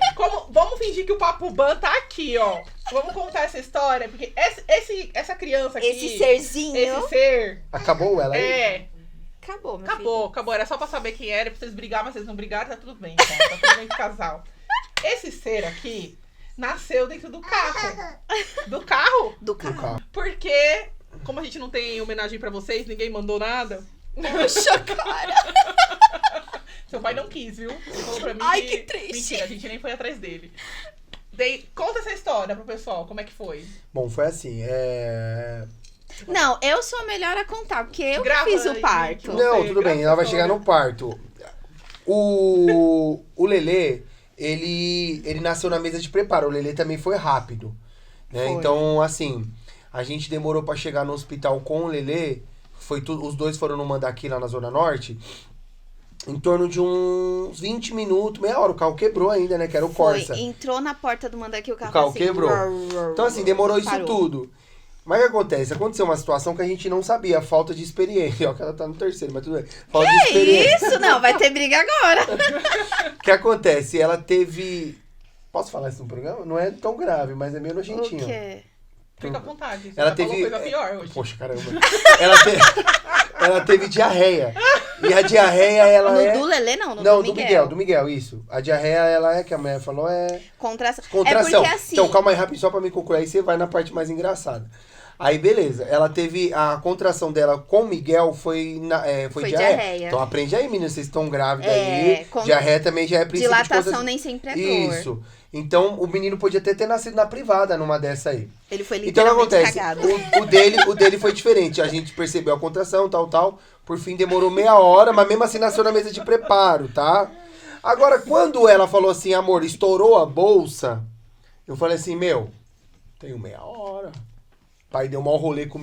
Vamos fingir que o Papo Ban tá aqui, ó. Vamos contar essa história, porque essa criança aqui... Esse serzinho. Esse ser... Acabou ela aí? É... Acabou, meu Acabou. Era só pra saber quem era, pra vocês brigarem, mas vocês não brigaram, tá tudo bem, tá? Tá tudo bem de casal. Esse ser aqui nasceu dentro do carro. Do carro? Do No carro. carro. Porque, como a gente não tem homenagem pra vocês, ninguém mandou nada. Poxa, cara. Seu pai não quis, viu? Ele falou pra mim Ai, que triste. Mentira, a gente nem foi atrás dele. Conta essa história pro pessoal, como é que foi? Bom, foi assim, Não, eu sou a melhor a contar, porque eu Grava fiz o aí, parto. gente. Não, Você tudo bem, grava ela vai essa chegar história. no parto. O Lelê, ele nasceu na mesa de preparo. O Lelê também foi rápido, né? Foi. Então, assim, a gente demorou pra chegar no hospital com o Lelê. Os dois foram no Mandaki lá na Zona Norte. Em torno de uns 20 minutos, meia hora. O carro quebrou ainda, né? Que era o Corsa. Entrou na porta do Mandaki, o carro, O carro assim, quebrou. Então, assim, demorou isso parou. tudo. Mas o que acontece? Aconteceu uma situação que a gente não sabia, a falta de experiência. Ó, que ela tá no terceiro, mas tudo bem. Falta de Que experiência. isso? Não, vai ter briga agora. O que acontece? Ela teve... Posso falar isso no programa? Não é tão grave, mas é meio nojentinho. O quê? Fica à vontade. Você Ela já falou teve... coisa pior hoje. Poxa, caramba. Ela teve diarreia. E a diarreia, ela No é... do Lelê, não, no Não, do Miguel. do Miguel, isso. A diarreia, ela é, que a mulher falou, é... Contração. Contração. É porque assim... Então, calma aí, rápido, só pra me concluir. Aí você vai na parte mais engraçada. Aí, beleza. Ela teve... A contração dela com o Miguel foi diarreia. Então, aprende aí, meninas. Vocês estão grávidas É, aí. com- Diarreia também já é princípio de Dilatação contração. nem sempre é dor. Isso. Então, o menino podia até ter nascido na privada numa dessa aí. Ele foi Então, o que literalmente acontece? cagado. O dele foi diferente. A gente percebeu a contração, tal. Por fim, demorou meia hora, mas mesmo assim nasceu na mesa de preparo, tá? Agora, quando ela falou assim, amor, estourou a bolsa, eu falei assim, tenho meia hora. Pai deu mau rolê com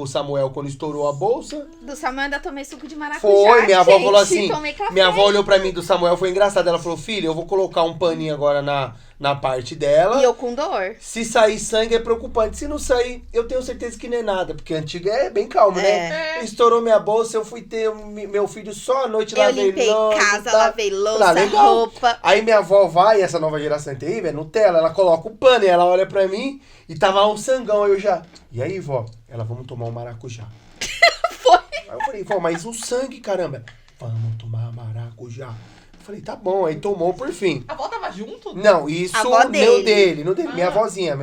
o Samuel quando estourou a bolsa. Do Samuel ainda tomei suco de maracujá. Foi, minha avó gente, falou assim. tomei café. Minha avó olhou pra mim do Samuel, foi engraçado. Ela falou, filha, eu vou colocar um paninho agora na parte dela. E eu com dor. Se sair sangue é preocupante. Se não sair, eu tenho certeza que não é nada. Porque a antiga é bem calma, né? Estourou minha bolsa, eu fui ter meu filho só à noite, Eu lavei limpei louça, casa, tá? lavei louça, Legal. roupa. Aí minha avó vai, essa nova geração é terrível, é Nutella, ela coloca o pano e ela olha pra mim e tava um sangão, aí eu já... E aí, vó? Ela, vamos tomar um maracujá. Foi. Aí eu falei, vó, mas o sangue, caramba. Vamos tomar maracujá. Eu falei, tá bom, aí tomou por fim. A avó tava junto? Não, isso A avó no dele. dele. Minha Ah. avózinha.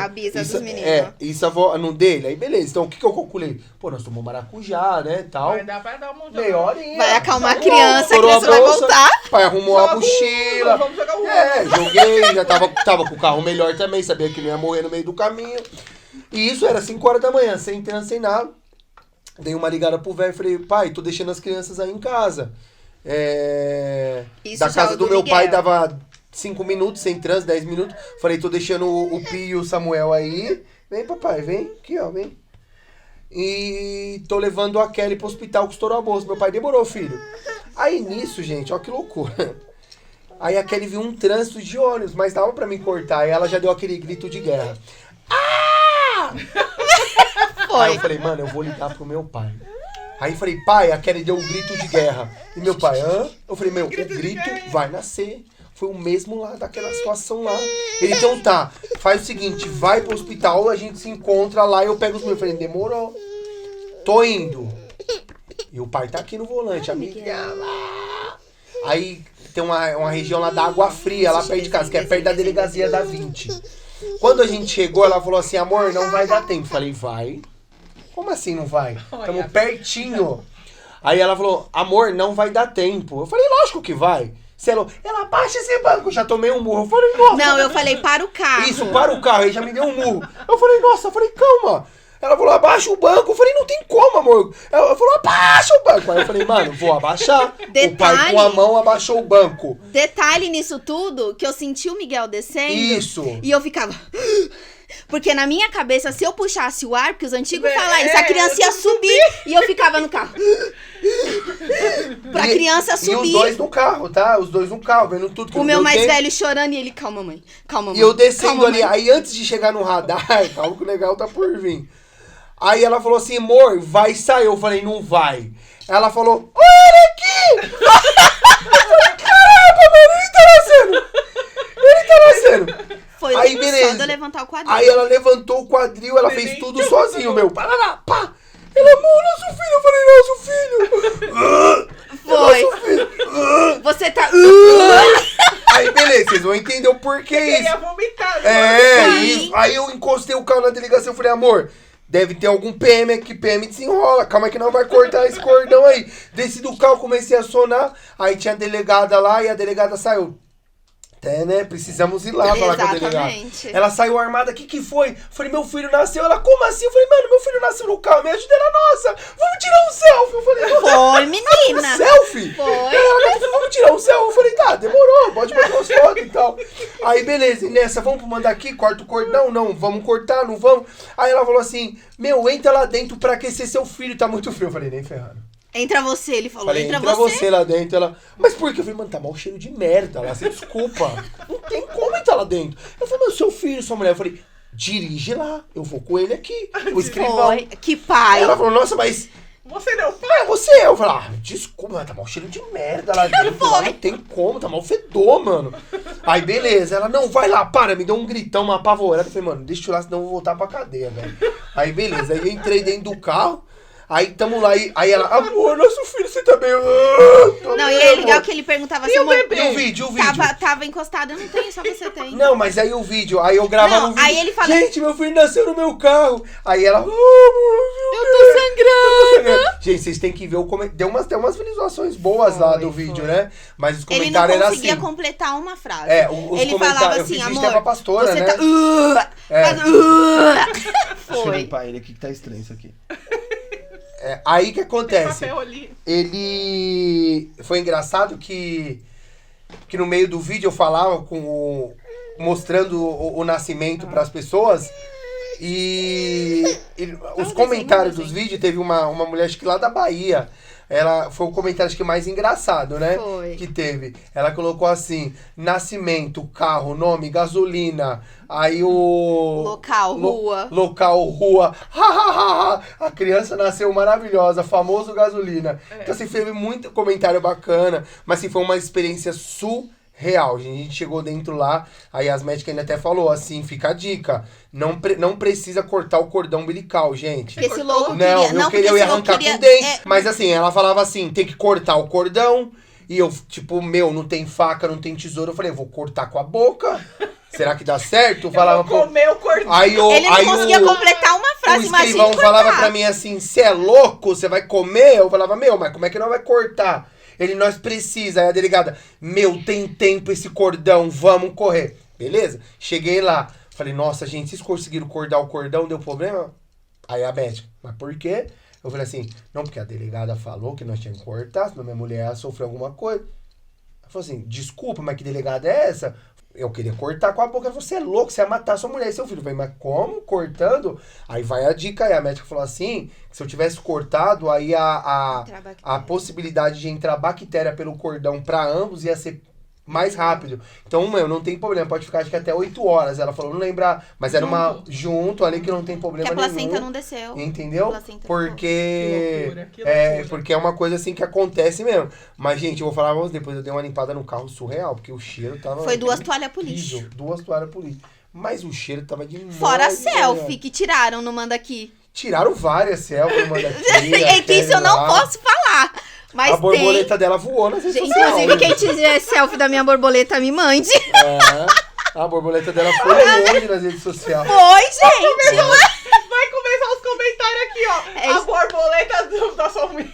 A bisa isso, dos meninos. Isso a avó, no dele. Aí beleza, então o que eu calculei? Pô, nós tomamos maracujá, né, tal. Vai dar pra dar uma Meia horinha. Vai acalmar a Tá bom, criança, a estourou criança vai bolsa, voltar. Pai arrumou a Joga o mochila. vamos jogar o Joguei, já tava com o carro melhor também, sabia que não ia morrer no meio do caminho. E isso era 5 horas da manhã, sem trânsito, sem nada. Dei uma ligada pro velho e falei, pai, tô deixando as crianças aí em casa. Isso Da já casa é o do do meu Miguel. pai dava 5 minutos, sem trânsito, 10 minutos. Falei, tô deixando o Pi e o Samuel aí. Vem, papai, vem. Aqui, ó, vem. E tô levando a Kelly pro hospital que estourou a bolsa. Meu pai demorou, filho. Aí nisso, gente, ó que loucura. Aí a Kelly viu um trânsito de ônibus, mas dava pra me cortar. Aí ela já deu aquele grito de guerra. Ah! Foi. Aí eu falei, mano, eu vou ligar pro meu pai. Aí eu falei, pai, a Kelly deu um grito de guerra. E meu pai, hã? Eu falei, o grito vai nascer. Foi o mesmo lá, daquela situação lá. Ele, então tá, faz o seguinte, vai pro hospital, a gente se encontra lá e eu pego os meus. Eu falei, demorou. Tô indo. E o pai tá aqui no volante, amiga. Aí tem uma região lá da Água Fria, lá perto de casa, que é perto da delegacia da 20. Quando a gente chegou, ela falou assim, amor, não vai dar tempo. Falei, vai. Como assim não vai? Estamos pertinho. Aí ela falou, amor, não vai dar tempo. Eu falei, lógico que vai. Ela baixa esse banco, já tomei um murro. Eu falei, nossa. Não, eu falei, para o carro. Isso, para o carro, aí já me deu um murro. Eu falei, nossa, calma. Ela falou, abaixa o banco. Eu falei, não tem como, amor. Ela falou, abaixa o banco. Aí eu falei, mano, vou abaixar. O pai com a mão abaixou o banco. Detalhe nisso tudo, que eu senti o Miguel descendo. Isso. E eu ficava... Porque na minha cabeça, se eu puxasse o ar, porque os antigos falam isso, a criança ia subir e eu ficava no carro. Pra criança subir. E os dois no carro, tá? Os dois no carro, vendo tudo que O meu mais velho chorando e ele, calma, mãe. Calma, mãe. E eu descendo calma, ali. mãe. Aí antes de chegar no radar, calma que o legal tá por vir. Aí ela falou assim, amor, vai sair. Eu falei, não vai. Ela falou, olha aqui! Caraca, mano, ele tá nascendo! Ele tá nascendo! Foi Aí, só beleza. de eu levantar o quadril. Aí ela levantou o quadril, ela fez tudo sozinho, meu. Pá! Ela, amor, nosso filho. Eu falei, nosso filho. Foi. Nosso filho. Você tá... Aí, beleza, vocês vão entender o porquê Ele isso. ia vomitar. Isso. Aí eu encostei o carro na delegacia, eu falei, amor, deve ter algum PM aqui, PM desenrola, calma que não vai cortar esse cordão aí. Desci do carro, comecei a sonar, aí tinha a delegada lá e a delegada saiu. Até, né? Precisamos ir lá falar com a delegada. Exatamente. Ela saiu armada, o que foi? Falei, meu filho nasceu. Ela, como assim? Eu falei, mano, meu filho nasceu no carro, me ajuda, ela, nossa, vamos tirar um selfie. Eu falei, Foi, menina. selfie? Foi. Ela falou, vamos tirar um selfie. Eu falei, tá, demorou, pode botar umas fotos e tal. Aí, beleza, e nessa, vamos mandar aqui, corta o cordão? Não, vamos cortar, não vamos. Aí ela falou assim, meu, entra lá dentro pra aquecer seu filho, tá muito frio. Eu falei, nem ferrando. Entra você, ele falou. Falei, entra você lá dentro. Ela, mas por quê? Eu falei, mano, tá mau cheiro de merda lá, você desculpa. Não tem como entrar lá dentro. Eu falei, meu, seu filho, sua mulher. Eu falei, dirige lá, eu vou com ele aqui. O escrivão. Foi. Que pai. Ela falou, nossa, mas... Você não pai? É você. Eu falei, desculpa, mas tá mau cheiro de merda lá dentro. Lá não tem como, tá mau fedor, mano. Aí, beleza. Ela, não, vai lá, para. Me deu um gritão, uma apavorada. Eu falei, mano, deixa eu lá, senão eu vou voltar pra cadeia, velho. Aí, beleza. Aí eu entrei dentro do carro. Aí tamo lá, aí ela, amor, nosso filho, você tá bem? Não, e é legal que ele perguntava assim, amor, E o vídeo? Tava encostado, eu não tenho, só você tem. Não, mas aí o vídeo, aí eu gravava Não, um vídeo. aí ele fala, gente, meu filho nasceu no meu carro. Aí ela, eu tô sangrando. gente, vocês têm que ver o comentário. Tem umas visualizações boas lá do vídeo, né? Mas os Ele não comentários eram assim. conseguia completar uma frase. É, os ele comentários, falava eu assim, fiz amor, isso até pra pastora, você né? tá... Deixa eu Foi. limpar ele aqui que tá estranho isso aqui. Aí o que acontece? Papel ali. Ele... Foi engraçado que no meio do vídeo eu falava mostrando o nascimento pras pessoas. E os comentários dos vídeos, teve uma mulher, acho que lá da Bahia. Ela foi o comentário, acho que mais engraçado, né? Foi. Que teve. Ela colocou assim: nascimento, carro, nome, gasolina. Aí o. Local, rua. Local, rua. Ha, ha, ha, ha. A criança nasceu maravilhosa, famoso gasolina. Então, assim, teve muito comentário bacana. Mas, assim, foi uma experiência surreal. A gente chegou dentro lá, aí as médicas ainda até falou assim, fica a dica, não precisa cortar o cordão umbilical, gente. Porque esse louco Não, queria... eu ia arrancar com o dente. É, Mas assim, ela falava assim, tem que cortar o cordão. E eu, tipo, não tem faca, não tem tesoura. Eu falei, eu vou cortar com a boca. Será que dá certo? Eu falava, vou comer o cordão. Aí ele não conseguia completar uma frase, o imagina escrivão cortar. falava pra mim assim, você é louco? Você vai comer? Eu falava, mas como é que não vai cortar? Ele, nós precisa. Aí a delegada, tem tempo esse cordão, vamos correr. Beleza? Cheguei lá. Falei, nossa, gente, vocês conseguiram cortar o cordão, deu problema? Aí a médica, mas por quê? Eu falei assim, não, porque a delegada falou que nós tínhamos que cortar, senão minha mulher sofreu alguma coisa. Ela falou assim, desculpa, mas que delegada é essa? Eu queria cortar com a boca. Ela falou, você é louco, você ia matar sua mulher e seu filho. Eu falei, mas como? Cortando? Aí vai a dica aí. A médica falou assim, que se eu tivesse cortado, aí a possibilidade de entrar bactéria pelo cordão pra ambos ia ser mais rápido. Então, não tem problema. Pode ficar, acho que até 8 horas. Ela falou, não lembrar. Mas era junto ali que não tem problema que a placenta nenhum. não desceu. Entendeu? Que loucura. Porque é uma coisa assim que acontece mesmo. Mas, gente, eu vou falar pra vocês, depois eu dei uma limpada no carro surreal, porque o cheiro tava... Foi 2 toalhas pro lixo. incrível. 2 toalhas pro lixo. Mas o cheiro tava demais. Fora a selfie que tiraram no Manda Aqui. Tiraram várias selfies no Manda Aqui. É que isso eu não posso falar. Mas a borboleta dela voou nas redes sociais. Inclusive, quem tiver selfie da minha borboleta, me mande. A borboleta dela foi longe nas redes sociais. Foi, gente. Vai começar os comentários aqui, ó. A borboleta da sua mulher.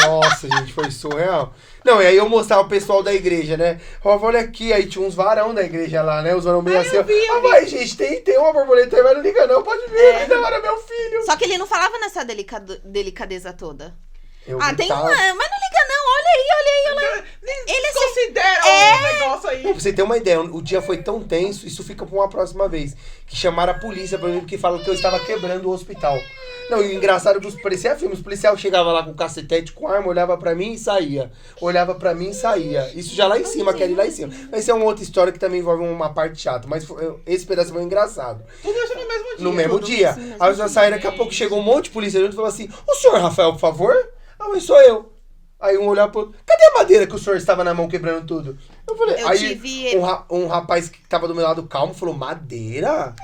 Nossa, gente, foi surreal. Não, e aí eu mostrava o pessoal da igreja, né? Olha aqui, aí tinha uns varão da igreja lá, né? Os varão meio assim, vai, gente, tem uma borboleta aí, mas não liga não, pode ver, que da hora, meu filho. Só que ele não falava nessa delicadeza toda. Eu tem gritava. uma, mas não liga não, olha aí. Ele considera o negócio aí. Pra você ter uma ideia, o dia foi tão tenso, isso fica pra uma próxima vez. Que chamaram a polícia pra mim, porque falaram que eu estava quebrando o hospital. Não, e o engraçado é que parecia filme, os policiais chegavam lá com cacetete, com arma, olhava pra mim e saía. Olhava pra mim e saía. Isso já lá em cima, quer ir lá em cima. Essa é uma outra história que também envolve uma parte chata, mas esse pedaço foi engraçado. Tudo isso no mesmo dia. No mesmo dia. Aí eu saí, daqui a pouco chegou um monte de polícia junto e falou assim, o senhor Rafael, por favor? Mas sou eu. Aí um olhava pro outro, cadê a madeira que o senhor estava na mão quebrando tudo? Eu falei, um rapaz que tava do meu lado calmo falou, madeira?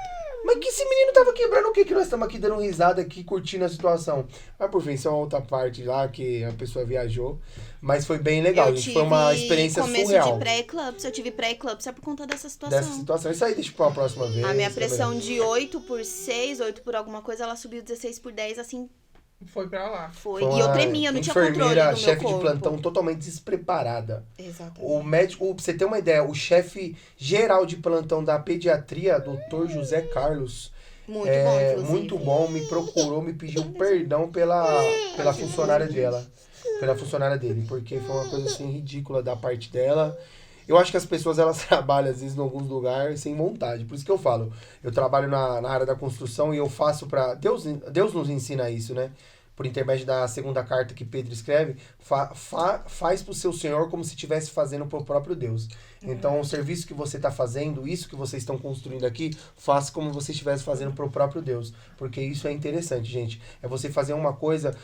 Mas que esse menino tava quebrando o quê? Que nós estamos aqui dando risada aqui, curtindo a situação. Mas por fim, isso é uma outra parte lá que a pessoa viajou. Mas foi bem legal, gente. Foi uma experiência surreal. Eu tive pré-eclâmpsia, eu tive pré-eclâmpsia por conta dessa situação. Isso aí deixa pra uma próxima vez. A minha pressão de 8/6, 8 por alguma coisa, ela subiu 16/10, assim, Foi pra lá. Foi. Foi E eu uma tremia, não tinha controle do enfermeira, meu chefe de corpo. plantão totalmente despreparada. Exatamente. O médico, pra você ter uma ideia, o chefe geral de plantão da pediatria, Dr. José Carlos, Muito bom, inclusive. muito bom, me procurou, me pediu perdão pela funcionária dela. Pela funcionária dele, porque foi uma coisa assim ridícula da parte dela. Eu acho que as pessoas, elas trabalham, às vezes, em alguns lugares sem vontade. Por isso que eu falo, eu trabalho na área da construção e eu faço pra... Deus nos ensina isso, né? Por intermédio da segunda carta que Pedro escreve, faz pro seu Senhor como se estivesse fazendo pro próprio Deus. Então, o serviço que você está fazendo, isso que vocês estão construindo aqui, faça como você estivesse fazendo pro próprio Deus. Porque isso é interessante, gente. É você fazer uma coisa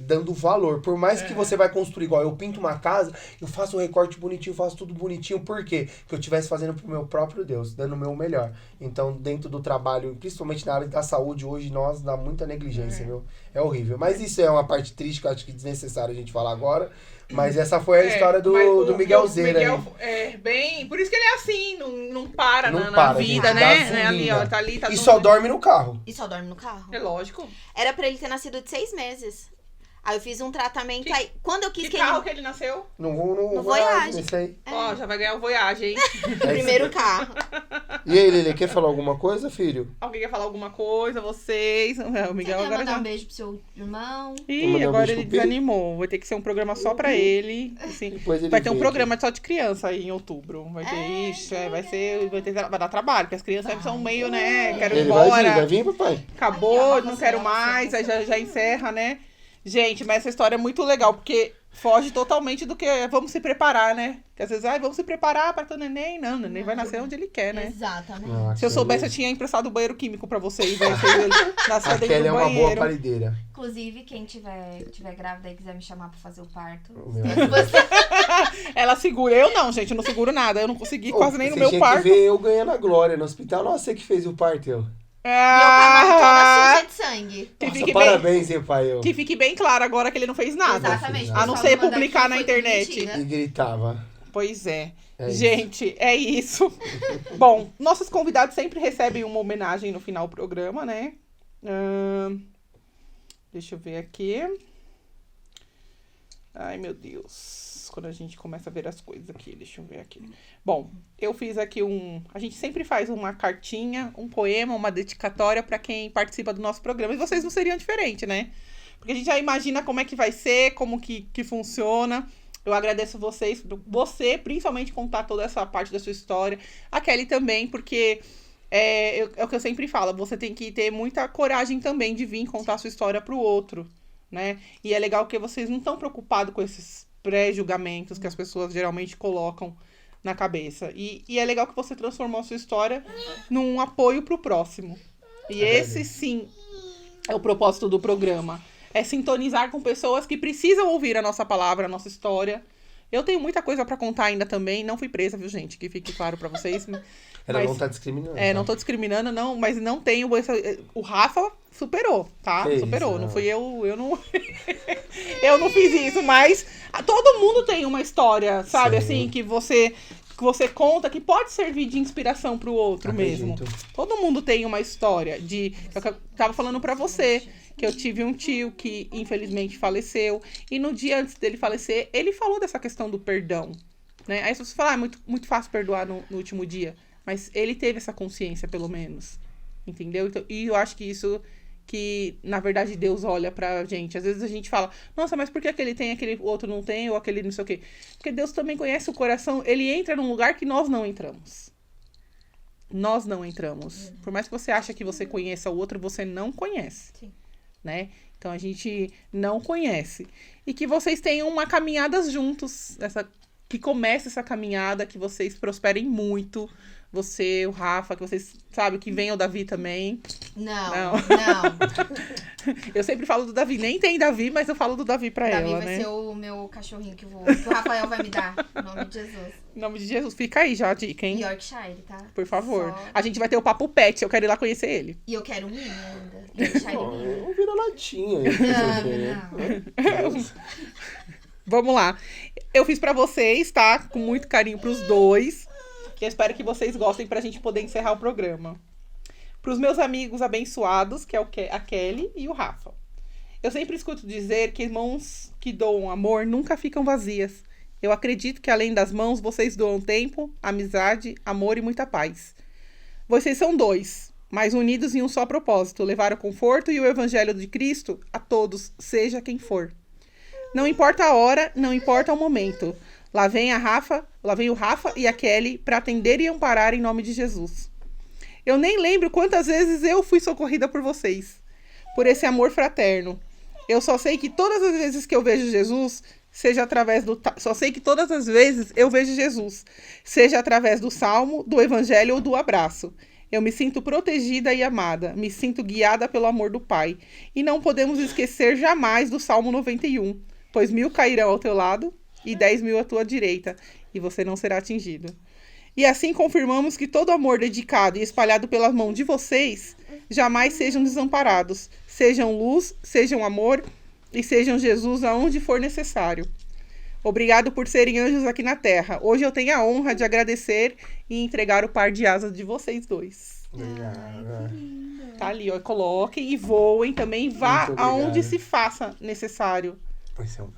dando valor. Por mais que você vai construir, igual eu pinto uma casa, eu faço um recorte bonitinho, faço tudo bonitinho. Por quê? Que eu estivesse fazendo pro meu próprio Deus, dando o meu melhor. Então, dentro do trabalho, principalmente na área da saúde, hoje nós dá muita negligência, viu? É horrível. Mas isso é uma parte triste que eu acho que é desnecessário a gente falar agora. Mas essa foi a história do Miguelzeira aí. É bem... Por isso que ele é assim, não para Não na para, vida, gente, né? dá Ali, ó, tá ali, tá E tudo- só dorme no carro. E só dorme no carro. É lógico. Era pra ele ter nascido de 6 meses. Aí eu fiz um tratamento, aí quando eu quis Que que carro ele... que ele nasceu? No Voyage. Isso aí. Ó, já vai ganhar o Voyage, hein? Primeiro carro. E aí, Lili, quer falar alguma coisa, filho? Alguém quer falar alguma coisa? Vocês? O Miguel Quer agora mandar já... um beijo pro seu irmão? Vou Ih, mandar um agora beijo ele pro Pedro. desanimou. Vai ter que ser um programa só pra ele. Assim. Depois ele Vai ter um vem programa só de criança aí em outubro. Vai ter, vai dar trabalho, porque as crianças sempre são meio, né? Quero ir Ele vai embora. vir, papai? Acabou, não quero mais, aí já encerra, né? Gente, mas essa história é muito legal, porque foge totalmente do que vamos se preparar, né? Porque às vezes, vamos se preparar para ter neném. Não, o neném vai nascer onde ele quer, né? Exatamente. Se eu soubesse, eu tinha emprestado o banheiro químico pra vocês. Aí vocês nascer A dentro Kelly do é uma boa banheiro. parideira. Inclusive, quem tiver grávida e quiser me chamar pra fazer o parto. Meu. Ela segura. Eu não, gente, eu não seguro nada. Eu não consegui quase nem no Você meu tinha parto. que ver eu ganhando a glória no hospital. Nossa, você que fez o parto, eu. E eu tava toda Ah, suja de sangue. que, Nossa, fique bem, parabéns, hein, pai, eu. que fique bem claro agora que ele não fez nada. Exatamente. A não O ser pessoal manda publicar aqui, na foi internet. mentira. E gritava. Pois é. É isso. Gente, é isso. Bom, nossos convidados sempre recebem uma homenagem no final do programa, né? Deixa eu ver aqui. Ai, meu Deus. Quando a gente começa a ver as coisas aqui. Deixa eu ver aqui. Bom, eu fiz aqui a gente sempre faz uma cartinha, um poema, uma dedicatória para quem participa do nosso programa. E vocês não seriam diferente, né? Porque a gente já imagina como é que vai ser, como que funciona. Eu agradeço você, principalmente, contar toda essa parte da sua história. A Kelly também, porque é o que eu sempre falo. Você tem que ter muita coragem também de vir contar a sua história pro outro, né? E é legal que vocês não estão preocupados com esses pré-julgamentos que as pessoas geralmente colocam na cabeça. E é legal que você transformou a sua história num apoio pro próximo. E esse, sim, é o propósito do programa. É sintonizar com pessoas que precisam ouvir a nossa palavra, a nossa história. Eu tenho muita coisa pra contar ainda também. Não fui presa, viu, gente? Que fique claro pra vocês. Ela Mas- não tá discriminando. não tô discriminando, não, mas não tenho. O Rafa superou, tá? Que Superou. isso, Não não. fui eu não. Eu não fiz isso, mas todo mundo tem uma história, sabe? Sim. Assim, que você conta que pode servir de inspiração pro outro mesmo. Acredito. Todo mundo tem uma história eu tava falando pra você que eu tive um tio que infelizmente faleceu e no dia antes dele falecer, ele falou dessa questão do perdão, né? Aí você fala, é muito fácil perdoar no último dia, mas ele teve essa consciência pelo menos, entendeu? Então, e eu acho que isso que, na verdade, Deus olha pra gente. Às vezes a gente fala, nossa, mas por que aquele tem, aquele outro não tem, ou aquele não sei o quê? Porque Deus também conhece o coração, ele entra num lugar que nós não entramos. Nós não entramos. Por mais que você ache que você conheça o outro, você não conhece. Sim. Né? Então a gente não conhece. E que vocês tenham uma caminhada juntos, que comece essa caminhada, que vocês prosperem muito. Você, o Rafa, que vocês, sabe, que venha o Davi também. Não. Eu sempre falo do Davi, nem tem Davi, mas eu falo do Davi pra Davi ela, vai né? ser o meu cachorrinho que o Rafael vai me dar. Em nome de Jesus. Em nome de Jesus, fica aí já a dica, hein? Yorkshire, tá? Por favor. Só- A gente vai ter o Papo Pet, eu quero ir lá conhecer ele. E eu quero um mini ainda. Yorkshire Não, mini. não vira latinha aí. Vamos lá. Eu fiz pra vocês, tá? Com muito carinho pros dois. Eu espero que vocês gostem pra gente poder encerrar o programa. Pros meus amigos abençoados, que é a Kelly e o Rafa. Eu sempre escuto dizer que mãos que doam amor nunca ficam vazias. Eu acredito que além das mãos, vocês doam tempo, amizade, amor e muita paz. Vocês são 2, mas unidos em um só propósito, levar o conforto e o evangelho de Cristo a todos, seja quem for. Não importa a hora, não importa o momento. Lá vem o Rafa e a Kelly para atender e amparar em nome de Jesus. Eu nem lembro quantas vezes eu fui socorrida por vocês, por esse amor fraterno. Eu só sei que todas as vezes que eu vejo Jesus, seja através do salmo, do evangelho ou do abraço. Eu me sinto protegida e amada, me sinto guiada pelo amor do Pai. E não podemos esquecer jamais do Salmo 91, pois 1000 cairão ao teu lado e 10.000 à tua direita, e você não será atingido. E assim confirmamos que todo amor dedicado e espalhado pela mão de vocês jamais sejam desamparados. Sejam luz, sejam amor e sejam Jesus aonde for necessário. Obrigado por serem anjos aqui na Terra. Hoje eu tenho a honra de agradecer e entregar o par de asas de vocês 2. Obrigado. Tá ali, ó. Coloquem e voem também. Vá aonde se faça necessário. Esse é o meu.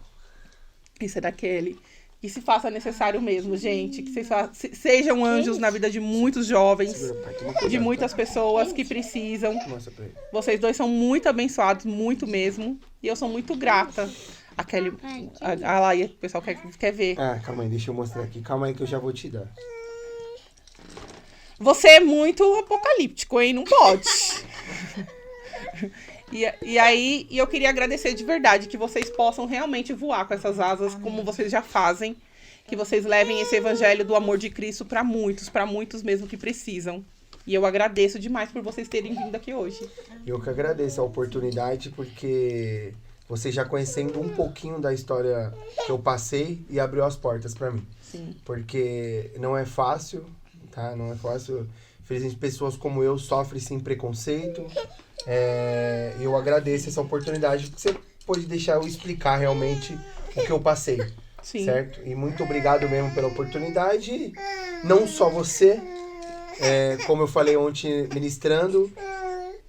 Isso é da Kelly. Que se faça necessário mesmo, gente. Que vocês sejam anjos na vida de muitos jovens, de muitas pessoas que precisam. Mostra pra ele. Vocês 2 são muito abençoados, muito mesmo. E eu sou muito grata. A Kelly... lá, e o pessoal quer ver. Ah, calma aí, deixa eu mostrar aqui. Calma aí que eu já vou te dar. Você é muito apocalíptico, hein? Não pode. E aí, eu queria agradecer de verdade que vocês possam realmente voar com essas asas, como vocês já fazem. Que vocês levem esse evangelho do amor de Cristo para muitos mesmo que precisam. E eu agradeço demais por vocês terem vindo aqui hoje. Eu que agradeço a oportunidade, porque você já conhecendo um pouquinho da história que eu passei e abriu as portas para mim. Sim. Porque não é fácil, tá? Não é fácil. Infelizmente, pessoas como eu sofrem sim preconceito. Eu agradeço essa oportunidade, porque você pôde deixar eu explicar realmente o que eu passei. Sim. Certo? E muito obrigado mesmo pela oportunidade. Não só você, como eu falei ontem ministrando,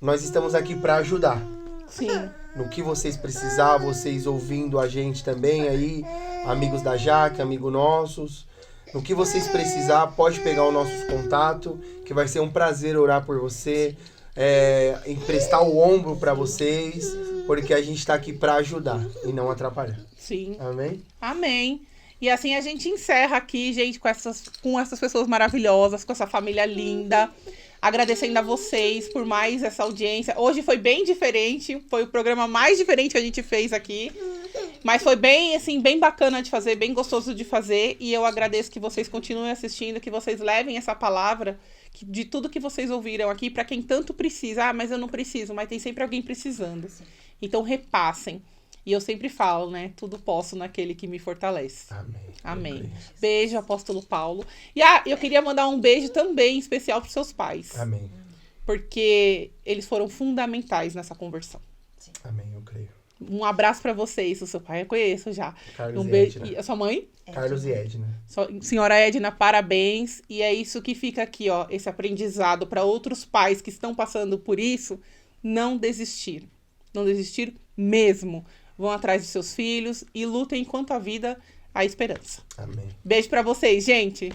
nós estamos aqui para ajudar. Sim. No que vocês precisar, vocês ouvindo a gente também aí, amigos da Jaque, amigos nossos. No que vocês precisar, pode pegar o nosso contato, que vai ser um prazer orar por você, emprestar o ombro para vocês, porque a gente está aqui para ajudar e não atrapalhar. Sim. Amém? Amém. E assim a gente encerra aqui, gente, com essas pessoas maravilhosas, com essa família linda. Agradecendo a vocês por mais essa audiência. Hoje foi bem diferente, foi o programa mais diferente que a gente fez aqui. Mas foi bem, assim, bem bacana de fazer, bem gostoso de fazer. E eu agradeço que vocês continuem assistindo, que vocês levem essa palavra de tudo que vocês ouviram aqui para quem tanto precisa. Ah, mas eu não preciso, mas tem sempre alguém precisando. Então repassem. E eu sempre falo, né? Tudo posso naquele que me fortalece. Amém. Amém. Beijo, apóstolo Paulo. E eu queria mandar um beijo também especial para os seus pais. Amém. Porque eles foram fundamentais nessa conversão. Amém, eu creio. Um abraço para vocês. O seu pai eu conheço já. Carlos Um e beijo. Edna. E a sua mãe? Carlos e Edna. Senhora Edna, parabéns. E é isso que fica aqui, ó. Esse aprendizado para outros pais que estão passando por isso. Não desistir. Não desistir mesmo. Vão atrás de seus filhos e lutem enquanto a vida há esperança. Amém. Beijo para vocês, gente.